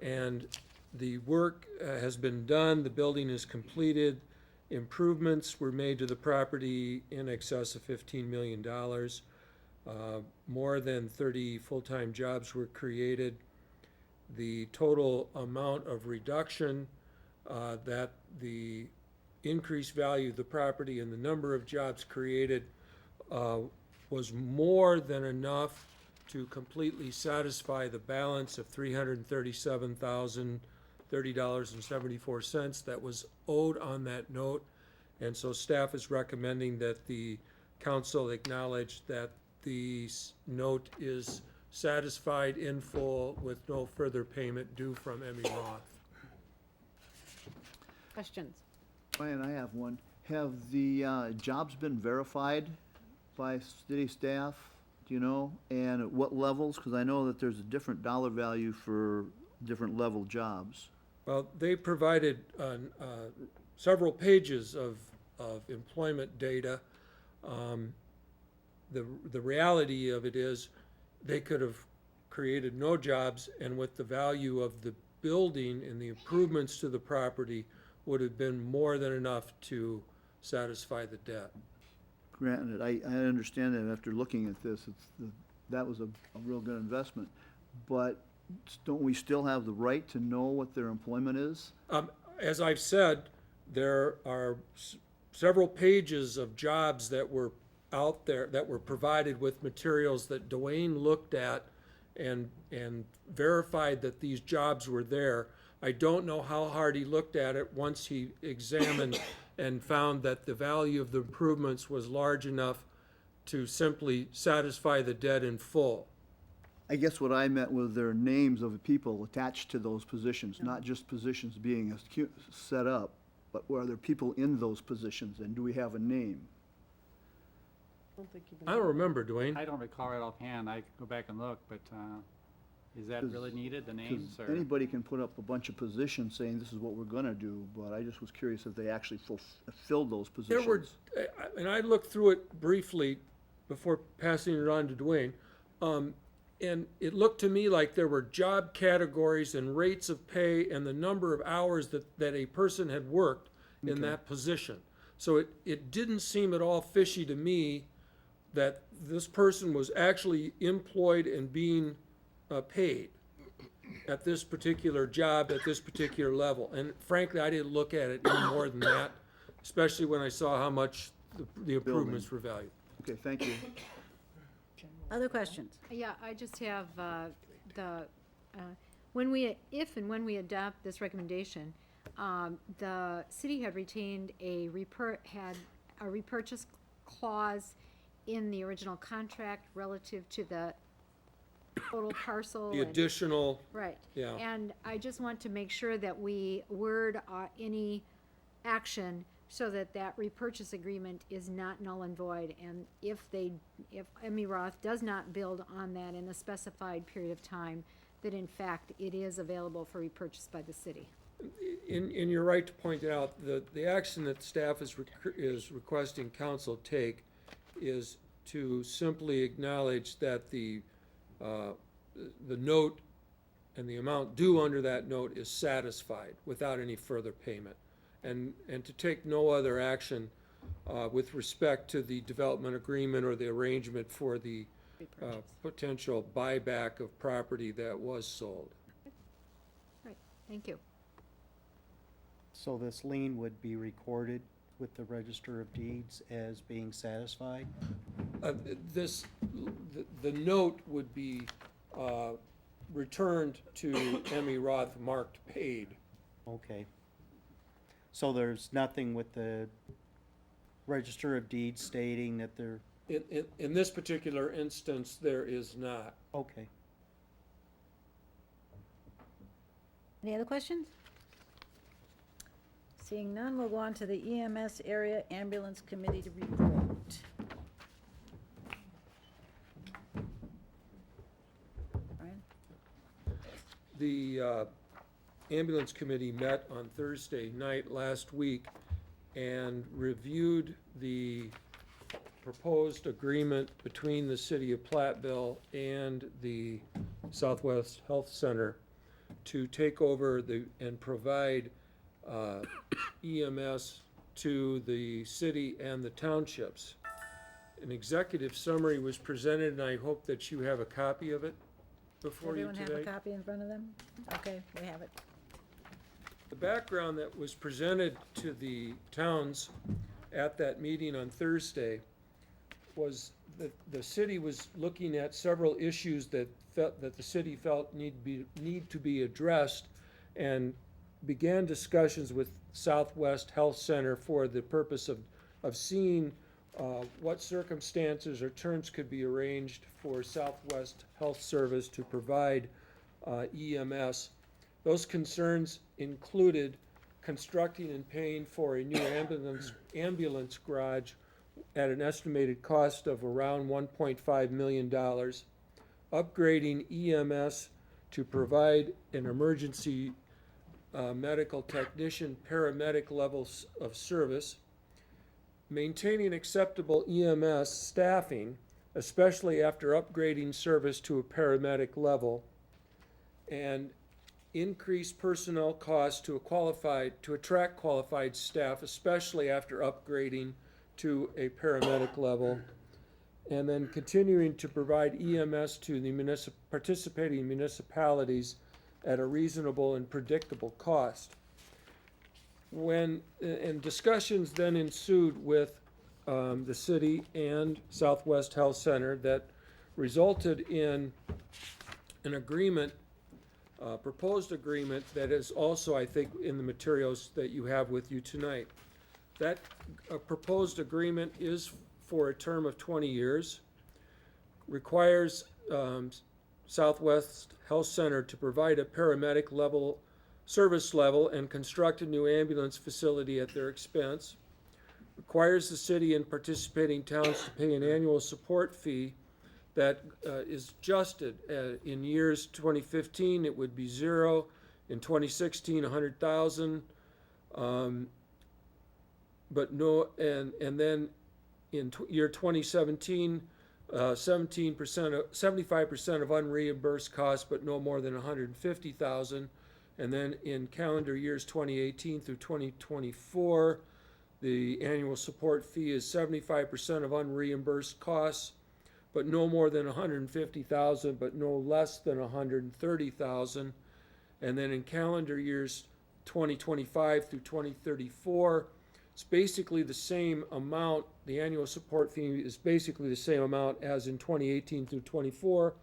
And the work has been done, the building is completed, improvements were made to the property in excess of $15 million. More than 30 full-time jobs were created. The total amount of reduction that the increased value of the property and the number of jobs created was more than enough to completely satisfy the balance of $337,030.74 that was owed on that note. And so staff is recommending that the council acknowledge that the note is satisfied in full with no further payment due from Emmy Roth. Questions? Brian, I have one. Have the jobs been verified by city staff, do you know? And at what levels? Because I know that there's a different dollar value for different level jobs. Well, they provided several pages of employment data. The reality of it is they could have created no jobs, and with the value of the building and the improvements to the property would have been more than enough to satisfy the debt. Granted, I understand that after looking at this, that was a real good investment. But don't we still have the right to know what their employment is? As I've said, there are several pages of jobs that were out there that were provided with materials that Dwayne looked at and verified that these jobs were there. I don't know how hard he looked at it once he examined and found that the value of the improvements was large enough to simply satisfy the debt in full. I guess what I meant was there are names of the people attached to those positions, not just positions being set up, but were there people in those positions, and do we have a name? I don't remember, Dwayne. I don't recall right offhand. I could go back and look, but is that really needed, the names? Or? Anybody can put up a bunch of positions saying this is what we're gonna do, but I just was curious if they actually filled those positions. There were, and I looked through it briefly before passing it on to Dwayne, and it looked to me like there were job categories and rates of pay and the number of hours that a person had worked in that position. So it didn't seem at all fishy to me that this person was actually employed and being paid at this particular job, at this particular level. And frankly, I didn't look at it any more than that, especially when I saw how much the improvements were valued. Okay, thank you. Other questions? Yeah, I just have, if and when we adopt this recommendation, the city had retained a repurchase clause in the original contract relative to the total parcel. The additional. Right. Yeah. And I just want to make sure that we word any action so that that repurchase agreement is not null and void, and if Emmy Roth does not build on that in a specified period of time, that in fact it is available for repurchase by the city. And you're right to point out, the action that staff is requesting council take is to simply acknowledge that the note and the amount due under that note is satisfied without any further payment. And to take no other action with respect to the development agreement or the arrangement for the potential buyback of property that was sold. Right, thank you. So this lien would be recorded with the Register of Deeds as being satisfied? The note would be returned to Emmy Roth marked paid. Okay. So there's nothing with the Register of Deeds stating that they're, In this particular instance, there is not. okay. Any other questions? Seeing none, we'll go on to the EMS Area Ambulance Committee to report. Brian? The ambulance committee met on Thursday night last week and reviewed the proposed agreement between the city of Platteville and the Southwest Health Center to take over and provide EMS to the city and the townships. An executive summary was presented, and I hope that you have a copy of it before you Everyone today. have a copy in front of them? Okay, we have it. The background that was presented to the towns at that meeting on Thursday was that the city was looking at several issues that the city felt need to be addressed, and began discussions with Southwest Health Center for the purpose of seeing what circumstances or terms could be arranged for Southwest Health Service to provide EMS. Those concerns included constructing and paying for a new ambulance garage at an estimated cost of around $1.5 million, upgrading EMS to provide an emergency medical technician paramedic levels of service, maintaining acceptable EMS staffing, especially after upgrading service to a paramedic level, and increase personnel costs to attract qualified staff, especially after upgrading to a paramedic level, and then continuing to provide EMS to the participating municipalities at a reasonable and predictable cost. And discussions then ensued with the city and Southwest Health Center that resulted in an agreement, proposed agreement that is also, I think, in the materials that you have with you tonight. That proposed agreement is for a term of 20 years, requires Southwest Health Center to provide a paramedic level, service level, and construct a new ambulance facility at their expense, requires the city and participating towns to pay an annual support fee that is adjusted. In years 2015, it would be $0. In 2016, $100,000. But no, and then in year 2017, 75% of unreimbursed costs, but no more than $150,000. And then in calendar years 2018 through 2024, the annual support fee is 75% of unreimbursed costs, but no more than $150,000, but no less than $130,000. And then in calendar years 2025 through 2034, it's basically the same amount. The annual support fee is basically the same amount as in 2018 through 24,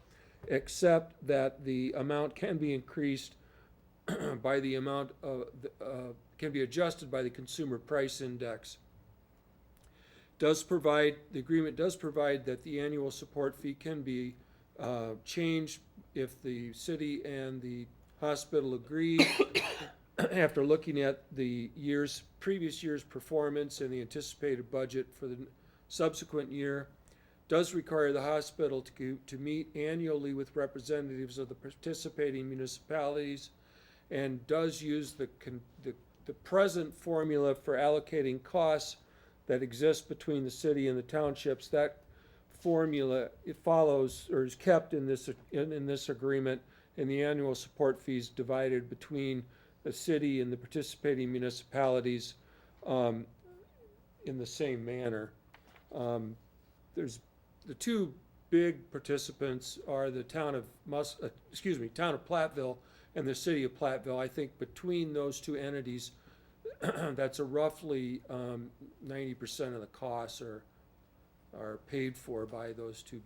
except that the amount can be increased by the amount of, can be adjusted by the consumer price index. The agreement does provide that the annual support fee can be changed if the city and the hospital agree after looking at the previous year's performance and the anticipated budget for the subsequent year, does require the hospital to meet annually with representatives of the participating municipalities, and does use the present formula for allocating costs that exist between the city and the townships. That formula, it follows or is kept in this agreement, and the annual support fees divided between the city and the participating municipalities in the same manner. There's the two big participants are the town of Platteville and the city of Platteville. I think between those two entities, that's a roughly 90% of the costs are paid for by those two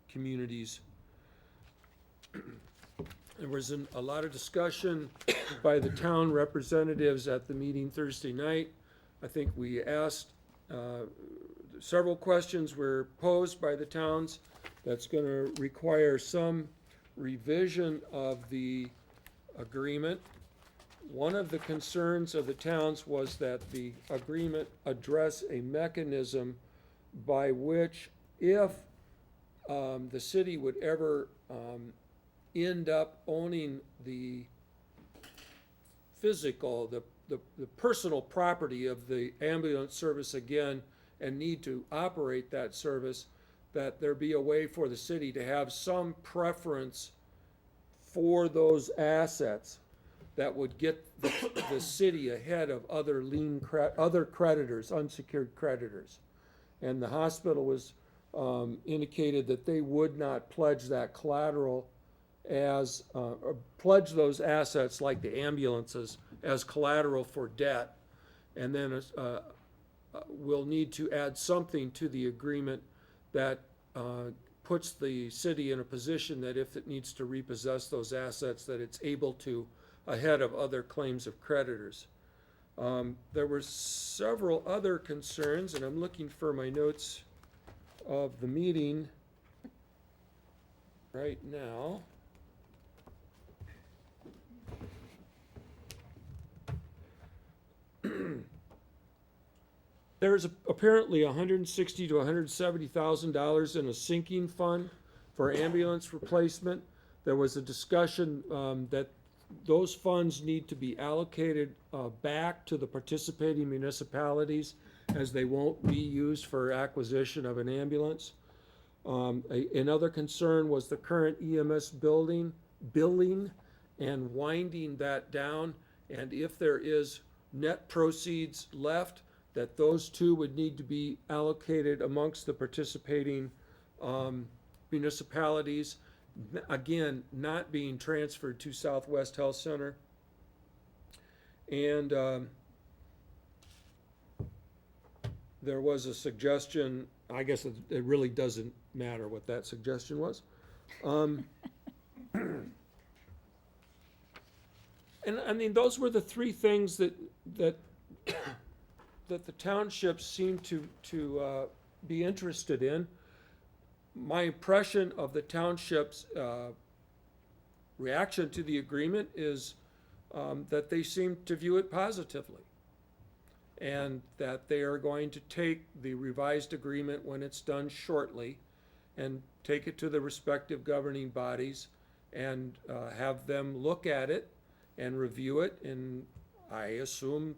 communities. There was a lot of discussion by the town representatives at the meeting Thursday night. I think we asked, several questions were posed by the towns that's going to require some revision of the agreement. One of the concerns of the towns was that the agreement address a mechanism by which, if the city would ever end up owning the physical, the personal property of the ambulance service again and need to operate that service, that there be a way for the city to have some preference for those assets that would get the city ahead of other other creditors, unsecured creditors. And the hospital was indicated that they would not pledge that collateral as, pledge those assets like the ambulances as collateral for debt, and then we'll need to add something to the agreement that puts the city in a position that if it needs to repossess those assets, that it's able to ahead of other claims of creditors. There were several other concerns, and I'm looking for my notes of the meeting right now. There's apparently $160,000 to $170,000 in a sinking fund for ambulance replacement. There was a discussion that those funds need to be allocated back to the participating municipalities, as they won't be used for acquisition of an ambulance. Another concern was the current EMS billing and winding that down, and if there is net proceeds left, that those two would need to be allocated amongst the participating municipalities, again, not being transferred to Southwest Health Center. And there was a suggestion, I guess it really doesn't matter what that suggestion was. And I mean, those were the three things that the townships seem to be interested in. My impression of the township's reaction to the agreement is that they seem to view it positively, and that they are going to take the revised agreement when it's done shortly and take it to the respective governing bodies and have them look at it and review it, and I assume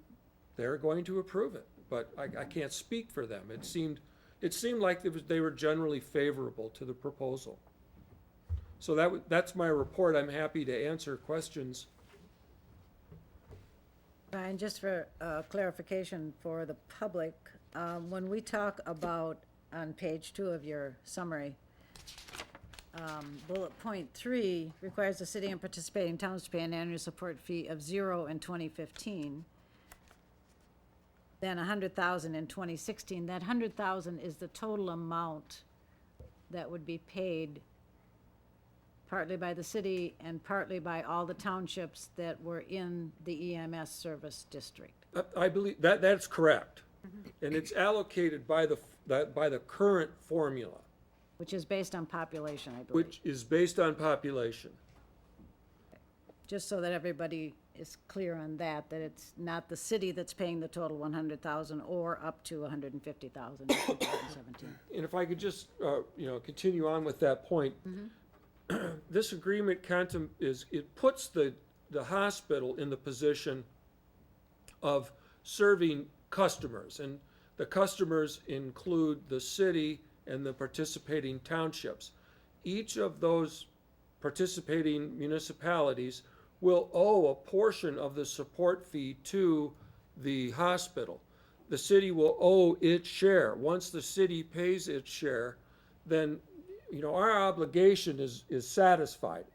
they're going to approve it, but I can't speak for them. It seemed like they were generally favorable to the proposal. So that's my report. I'm happy to answer questions. Brian, just for clarification for the public, when we talk about, on page 2 of your summary, bullet point 3 requires the city and participating towns to pay an annual support fee of $0 in 2015, then $100,000 in 2016. That $100,000 is the total amount that would be paid partly by the city and partly by all the townships that were in the EMS service district. I believe that's correct. And it's allocated by the current formula. Which is based on population, I believe. Which is based on population. just so that everybody is clear on that it's not the city that's paying the total 100,000 or up to 150,000 in 2017. And if I could just, continue on with that point. This agreement it puts the hospital in the position of serving customers, and the customers include the city and the participating townships. Each of those participating municipalities will owe a portion of the support fee to the hospital. The city will owe its share. Once the city pays its share, then, our obligation is satisfied.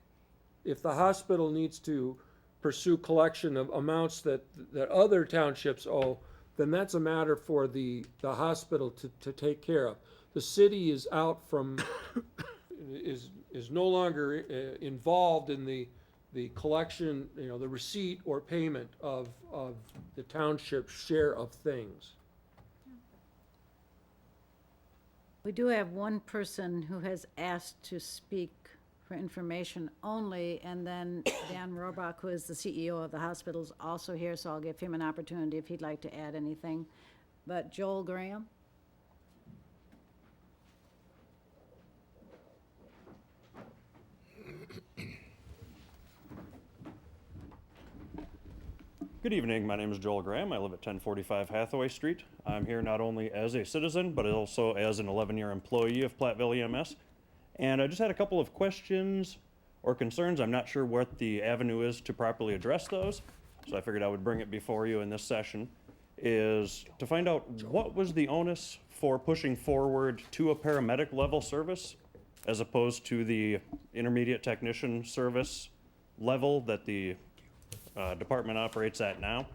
If the hospital needs to pursue collection of amounts that other townships owe, then that's a matter for the hospital to take care of. The city is out from, is no longer involved in the collection, the receipt or payment of the township's share of things. We do have one person who has asked to speak for information only, and then Dan Robach, who is the CEO of the hospital, is also here, so I'll give him an opportunity if he'd like to add anything. But Joel Graham? Good evening, my name is Joel Graham. I live at 1045 Hathaway Street. I'm here not only as a citizen, but also as an 11-year employee of Platteville EMS. And I just had a couple of questions or concerns. I'm not sure what the avenue is to properly address those, so I figured I would bring it before you in this session, is to find out what was the onus for pushing forward to a paramedic level service as opposed to the intermediate technician service level that the department operates at now.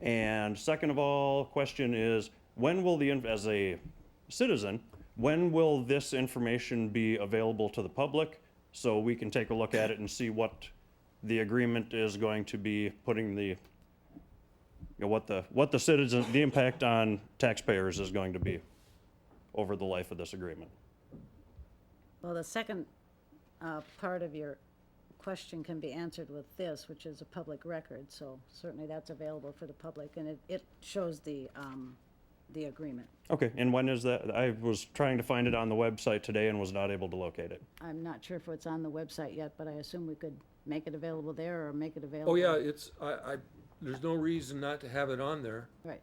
And second of all, question is, when will as a citizen, when will this information be available to the public so we can take a look at it and see what the agreement is going to be putting what the citizen, the impact on taxpayers is going to be over the life of this agreement? Well, the second part of your question can be answered with this, which is a public record, so certainly that's available for the public, and it shows the agreement. Okay, and when is that? I was trying to find it on the website today and was not able to locate it. I'm not sure if it's on the website yet, but I assume we could make it available there or make it available. Oh, yeah, there's no reason not to have it on there. Right.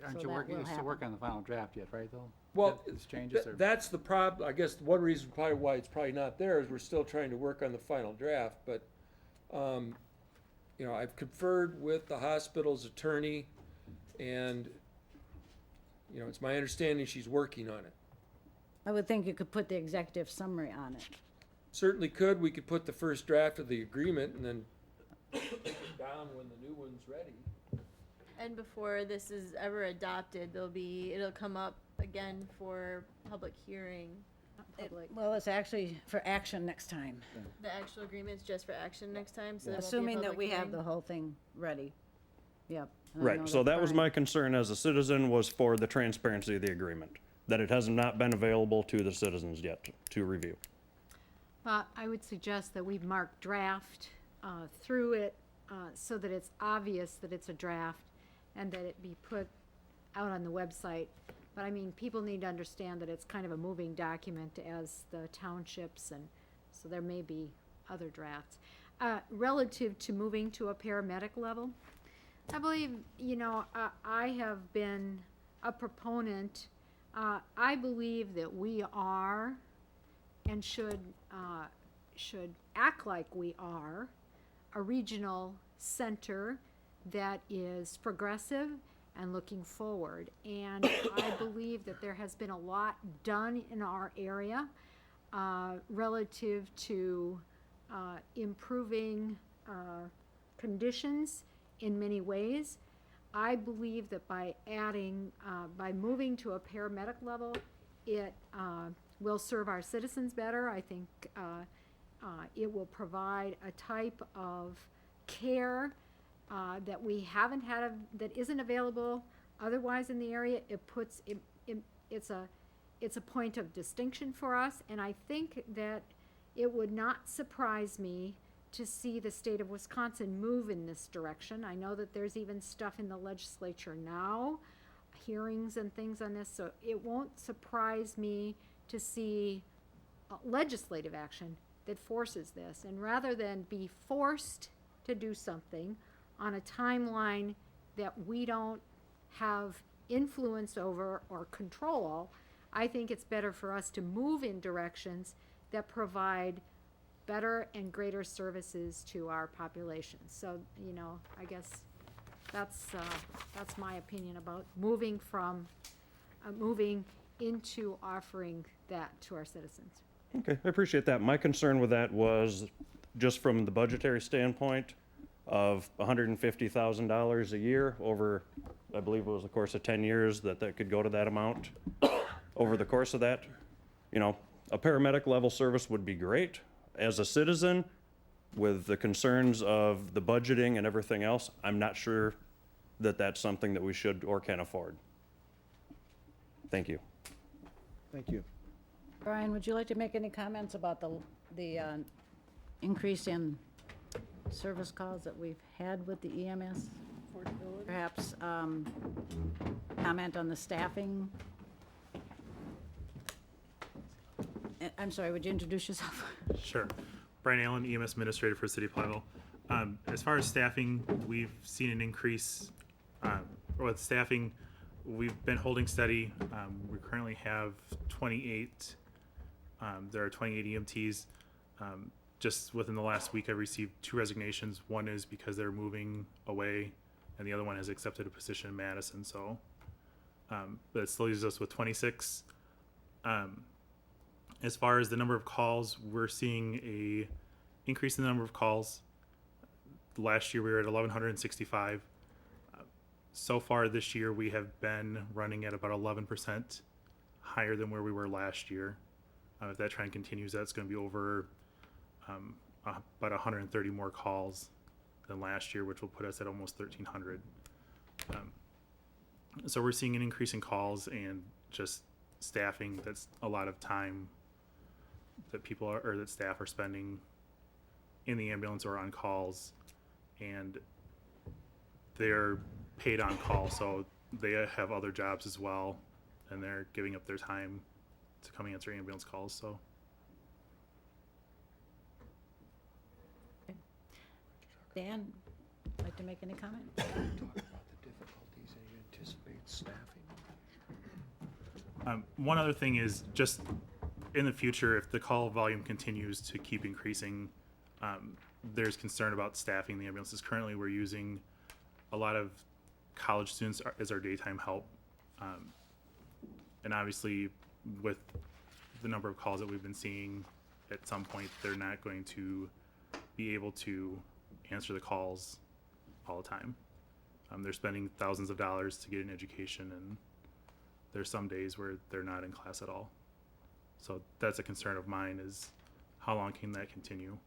Aren't So you that working, will you're still happen. working on the final draft yet, right, though? Well, These changes or? that's the problem. I guess one reason probably why it's probably not there is we're still trying to work on the final draft, but, I've conferred with the hospital's attorney, and, it's my understanding she's working on it. I would think you could put the executive summary on it. Certainly could. We could put the first draft of the agreement and then take it down when the new one's ready. And before this is ever adopted, it'll come up again for public hearing. Well, it's actually for action next time, The actual agreement's just for action next time, so there won't be a assuming that public we have hearing? the whole thing ready. Yep. and I know Right, so that was Brian- my concern as a citizen, was for the transparency of the agreement, that it has not been available to the citizens yet to review. I would suggest that we mark draft through it so that it's obvious that it's a draft and that it be put out on the website. But I mean, people need to understand that it's kind of a moving document as the townships, and so there may be other drafts. Relative to moving to a paramedic level, I believe, I have been a proponent. I believe that we are and should act like we are a regional center that is progressive and looking forward. And I believe that there has been a lot done in our area relative to improving conditions in many ways. I believe that by moving to a paramedic level, it will serve our citizens better. I think it will provide a type of care that we haven't had, that isn't available otherwise in the area. It's a point of distinction for us, and I think that it would not surprise me to see the state of Wisconsin move in this direction. I know that there's even stuff in the legislature now, hearings and things on this, so it won't surprise me to see legislative action that forces this. And rather than be forced to do something on a timeline that we don't have influence over or control, I think it's better for us to move in directions that provide better and greater services to our population. So, you know, I guess that's my opinion about moving into offering that to our citizens. Okay, I appreciate that. My concern with that was just from the budgetary standpoint of $150,000 a year over, I believe it was the course of 10 years that could go to that amount over the course of that. You know, a paramedic level service would be great. As a citizen, with the concerns of the budgeting and everything else, I'm not sure that that's something that we should or can afford. Thank you. Thank you. Brian, would you like to make any comments about the increase in service calls that we've had with the EMS? Perhaps comment on the staffing? I'm sorry, would you introduce yourself? Sure. Brian Allen, EMS Administrator for City of Platteville. As far as staffing, we've seen an increase. With staffing, we've been holding steady. We currently have 28. There are 28 EMTs. Just within the last week, I received 2 resignations. One is because they're moving away, and the other one has accepted a position in Madison. So, but it still leaves us with 26. As far as the number of calls, we're seeing a increase in the number of calls. Last year we were at 1,165. So far this year we have been running at about 11% higher than where we were last year. If that trend continues, that's going to be over about 130 more calls than last year, which will put us at almost 1,300. So we're seeing an increase in calls and just staffing. That's a lot of time that people are, or that staff are spending in the ambulance or on calls, and they're paid on call, so they have other jobs as well, and they're giving up their time to come answer ambulance calls. So Dan, like to make any comment? Talk about the difficulties and you anticipate staffing. one other thing is just in the future, if the call volume continues to keep increasing, there's concern about staffing the ambulances. Currently, we're using a lot of college students as our daytime help. And obviously, with the number of calls that we've been seeing, at some point, they're not going to be able to answer the calls all the time. They're spending thousands of dollars to get an education, and there's some days where they're not in class at all. So that's a concern of mine, is how long can that continue?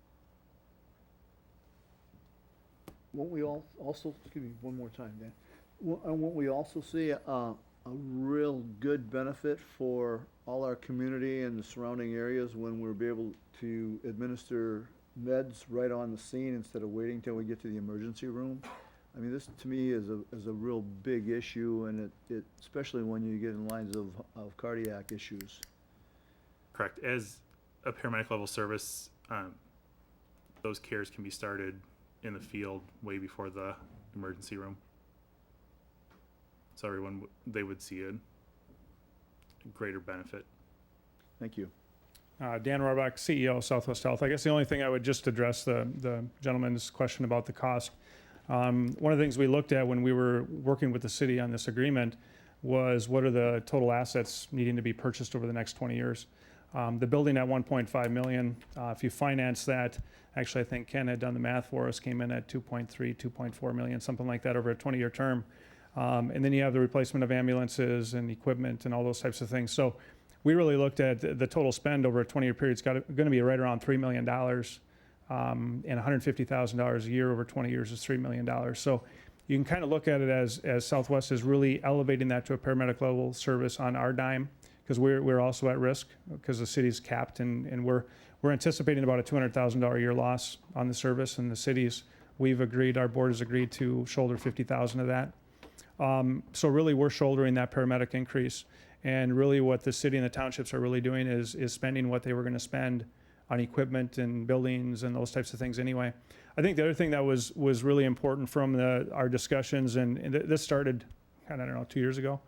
Won't we also, excuse me one more time, Dan, won't we also see a real good benefit for all our community and the surrounding areas when we'll be able to administer meds right on the scene instead of waiting till we get to the emergency room? I mean, this to me is a real big issue, and it especially when you get in lines of cardiac issues. Correct. As a paramedic level service, those cares can be started in the field way before the emergency room. So everyone, they would see a greater benefit. Thank you. Dan Rohrbach, CEO of Southwest Health. I guess the only thing I would just address the gentleman's question about the cost. One of the things we looked at when we were working with the city on this agreement was what are the total assets needing to be purchased over the next 20 years. The building at 1.5 million, if you finance that, actually I think Ken had done the math for us, came in at 2.3, 2.4 million, something like that over a 20-year term. And then you have the replacement of ambulances and equipment and all those types of things. So we really looked at the total spend over a 20-year period. It's going to be right around $3 million, and $150,000 a year over 20 years is $3 million. So you can kind of look at it as Southwest is really elevating that to a paramedic level service on our dime, because we're also at risk because the city's capped, and we're we're anticipating about a $200,000 a year loss on the service, and the cities, our board has agreed to shoulder 50,000 of that. So really, we're shouldering that paramedic increase. And really what the city and the townships are really doing is spending what they were going to spend on equipment and buildings and those types of things anyway. I think the other thing that was really important from our discussions, and this started, I don't know, 2 years ago.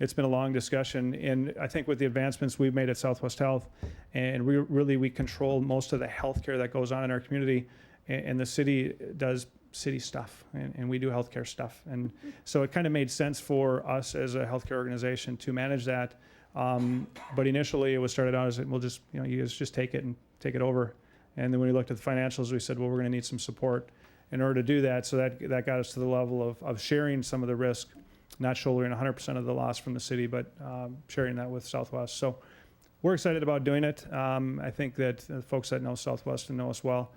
It's been a long discussion, and I think with the advancements we've made at Southwest Health, and we control most of the healthcare that goes on in our community, and the city does city stuff, and we do healthcare stuff. And so it kind of made sense for us as a healthcare organization to manage that. But initially it was started out as, we'll just, you guys just take it over. And then when we looked at the financials, we said, well, we're going to need some support in order to do that. So that got us to the level of sharing some of the risk, not shouldering 100% of the loss from the city, but sharing that with Southwest. So we're excited about doing it. I think that the folks that know Southwest and know us well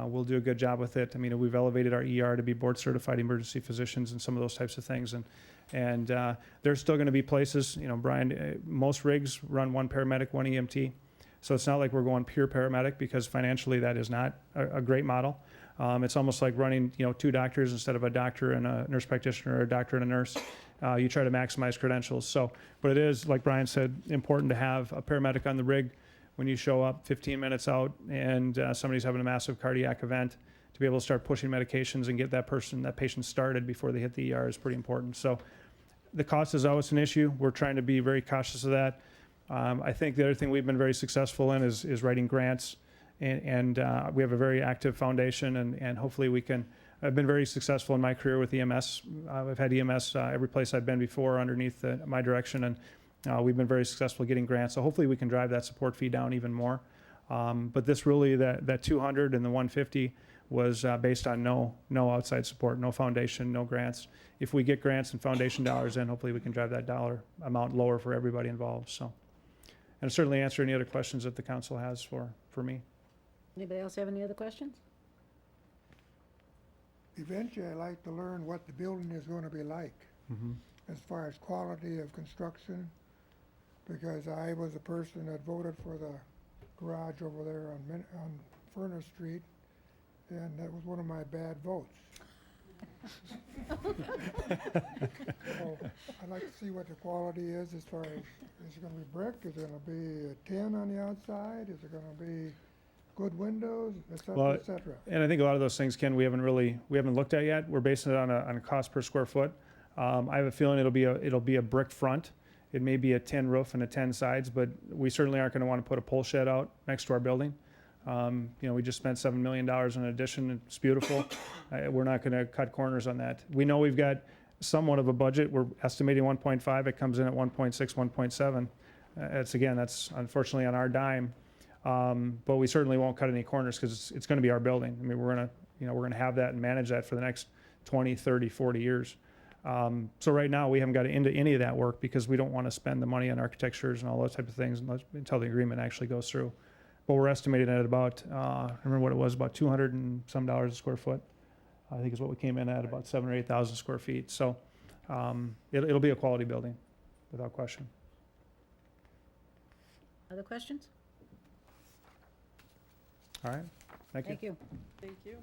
will do a good job with it. I mean, we've elevated our ER to be board certified emergency physicians and some of those types of things. And there's still going to be places, Brian, most rigs run one paramedic, one EMT. So it's not like we're going pure paramedic, because financially that is not a great model. It's almost like running, two doctors instead of a doctor and a nurse practitioner, or a doctor and a nurse. You try to maximize credentials. So, but it is, like Brian said, important to have a paramedic on the rig when you show up 15 minutes out and somebody's having a massive cardiac event. To be able to start pushing medications and get that patient started before they hit the ER is pretty important. So the cost is always an issue. We're trying to be very cautious of that. I think the other thing we've been very successful in is writing grants, and we have a very active foundation, and hopefully we can. I've been very successful in my career with EMS. I've had EMS every place I've been before underneath my direction, and we've been very successful getting grants. So hopefully we can drive that support fee down even more. But this really, that 200 and the 150 was based on no outside support, no foundation, no grants. If we get grants and foundation dollars in, hopefully we can drive that dollar amount lower for everybody involved. So, and certainly answer any other questions that the council has for me. Anybody else have any other questions? Eventually, I'd like to learn what the building is going to be like, as far as quality of construction, because I was a person that voted for the garage over there on Furnace Street, and that was one of my bad votes. So I'd like to see what the quality is as far as, is it going to be brick? Is it going to be a tin on the outside? Is it going to be good windows, et cetera, et cetera? And I think a lot of those things, Ken, we haven't looked at yet. We're basing it on a cost per square foot. I have a feeling it'll be a brick front. It may be a tin roof and a tin sides, but we certainly aren't going to want to put a pole shed out next to our building. We just spent $7 million on an addition. It's beautiful. We're not going to cut corners on that. We know we've got somewhat of a budget. We're estimating 1.5. It comes in at 1.6, 1.7. That's unfortunately on our dime. But we certainly won't cut any corners, because it's going to be our building. I mean, we're going to have that and manage that for the next 20, 30, 40 years. So right now we haven't got into any of that work, because we don't want to spend the money on architectures and all those type of things until the agreement actually goes through. But we're estimating at about, I remember what it was, about $200 and some a square foot. I think is what we came in at, about 7,000 or 8,000 square feet. So it'll be a quality building, without question. Other questions? All right, thank you. Thank you. Thank you.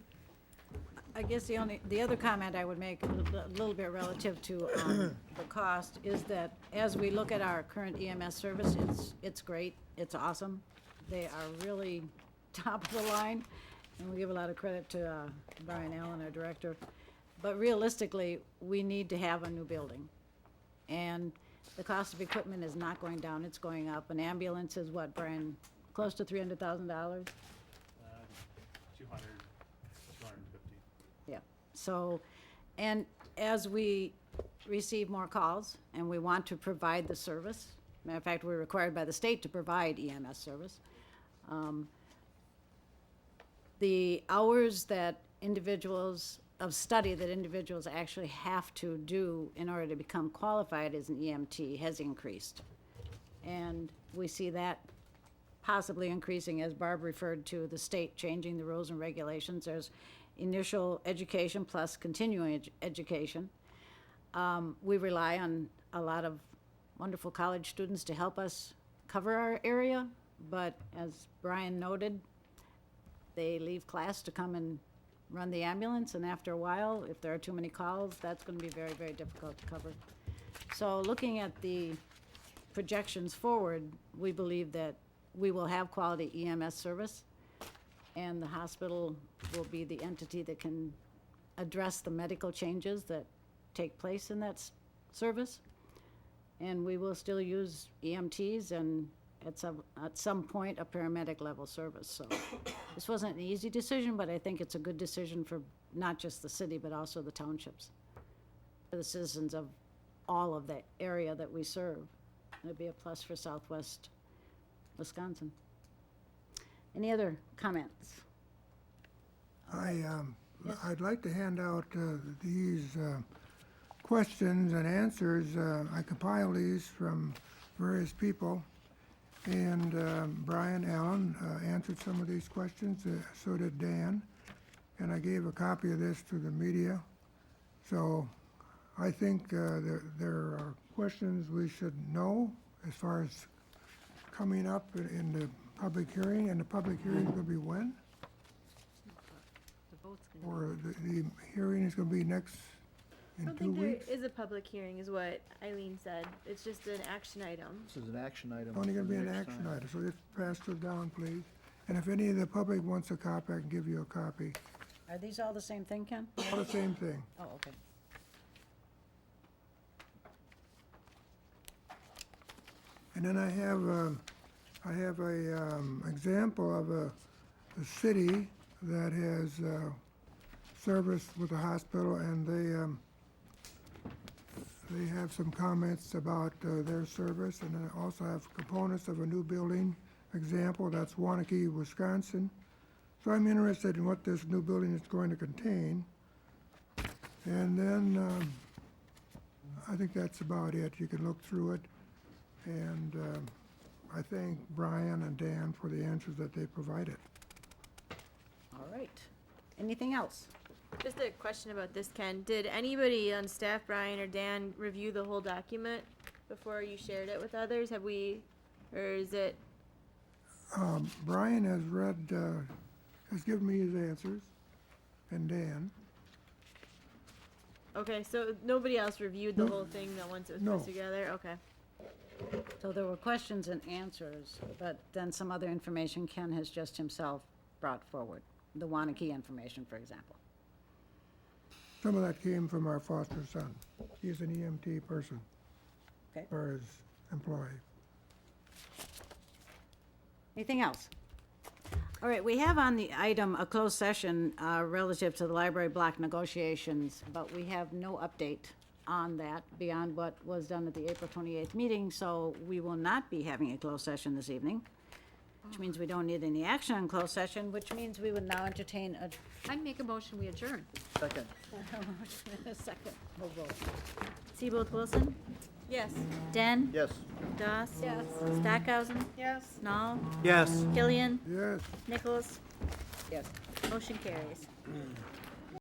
I guess the other comment I would make, a little bit relative to the cost, is that as we look at our current EMS service, it's great, it's awesome. They are really top of the line, and we give a lot of credit to Brian Allen, our director. But realistically, we need to have a new building. And the cost of equipment is not going down, it's going up. An ambulance is what, Brian, close to $300,000? 250. Yeah, so, and as we receive more calls and we want to provide the service, matter of fact, we're required by the state to provide EMS service. The hours that individuals actually have to do in order to become qualified as an EMT has increased. And we see that possibly increasing, as Barb referred to, the state changing the rules and regulations. There's initial education plus continuing education. We rely on a lot of wonderful college students to help us cover our area, but as Brian noted, they leave class to come and run the ambulance, and after a while, if there are too many calls, that's gonna be very, very difficult to cover. So looking at the projections forward, we believe that we will have quality EMS service, and the hospital will be the entity that can address the medical changes that take place in that service. And we will still use EMTs and at some point, a paramedic level service. So this wasn't an easy decision, but I think it's a good decision for not just the city, but also the townships, for the citizens of all of the area that we serve. It'd be a plus for Southwest Wisconsin. Any other comments? I'd like to hand out these questions and answers. I compiled these from various people, and Brian Allen answered some of these questions, so did Dan, and I gave a copy of this to the media. So I think there are questions we should know as far as coming up in the public hearing, and the public hearing is going to be when? Or the hearing is going to be next I in don't 2 think weeks? there is a public hearing, is what Eileen said. It's just an action item. This is an action item. Only going to for be an next action time. item, so just pass it down, please. And if any of the public wants a copy, I can give you a copy. Are these all the same thing, Ken? All the same thing. Oh, okay. And then I have a example of a city that has service with the hospital, and they have some comments about their service, and I also have components of a new building example. That's Wanakee, Wisconsin. So I'm interested in what this new building is going to contain. And then I think that's about it. You can look through it. And I thank Brian and Dan for the answers that they provided. All right. Anything else? Just a question about this, Ken. Did anybody on staff, Brian or Dan, review the whole document before you shared it with others? Have we, or is it? Brian has read, has given me his answers, and Dan. Okay, so nobody else reviewed the No. whole thing that once it was No. put together? Okay. So there were questions and answers, but then some other information Ken has just himself brought forward. The Wanakee information, for example. Some of that came from our foster son. He's an EMT person. Okay. Or his employee. Anything else? All right, we have on the item a closed session relative to the library block negotiations, but we have no update on that beyond what was done at the April 28th meeting, so we will not be having a closed session this evening, which means we don't need any action on closed session, which means we would now entertain a I make a motion, we adjourn. Second. motion in a second. We'll vote. Seaboth Wilson, Yes. Den, Yes. Doss. Yes. Stockhausen, Yes. Nall, Yes. Killian, Yes. Nichols. Yes. Motion carries.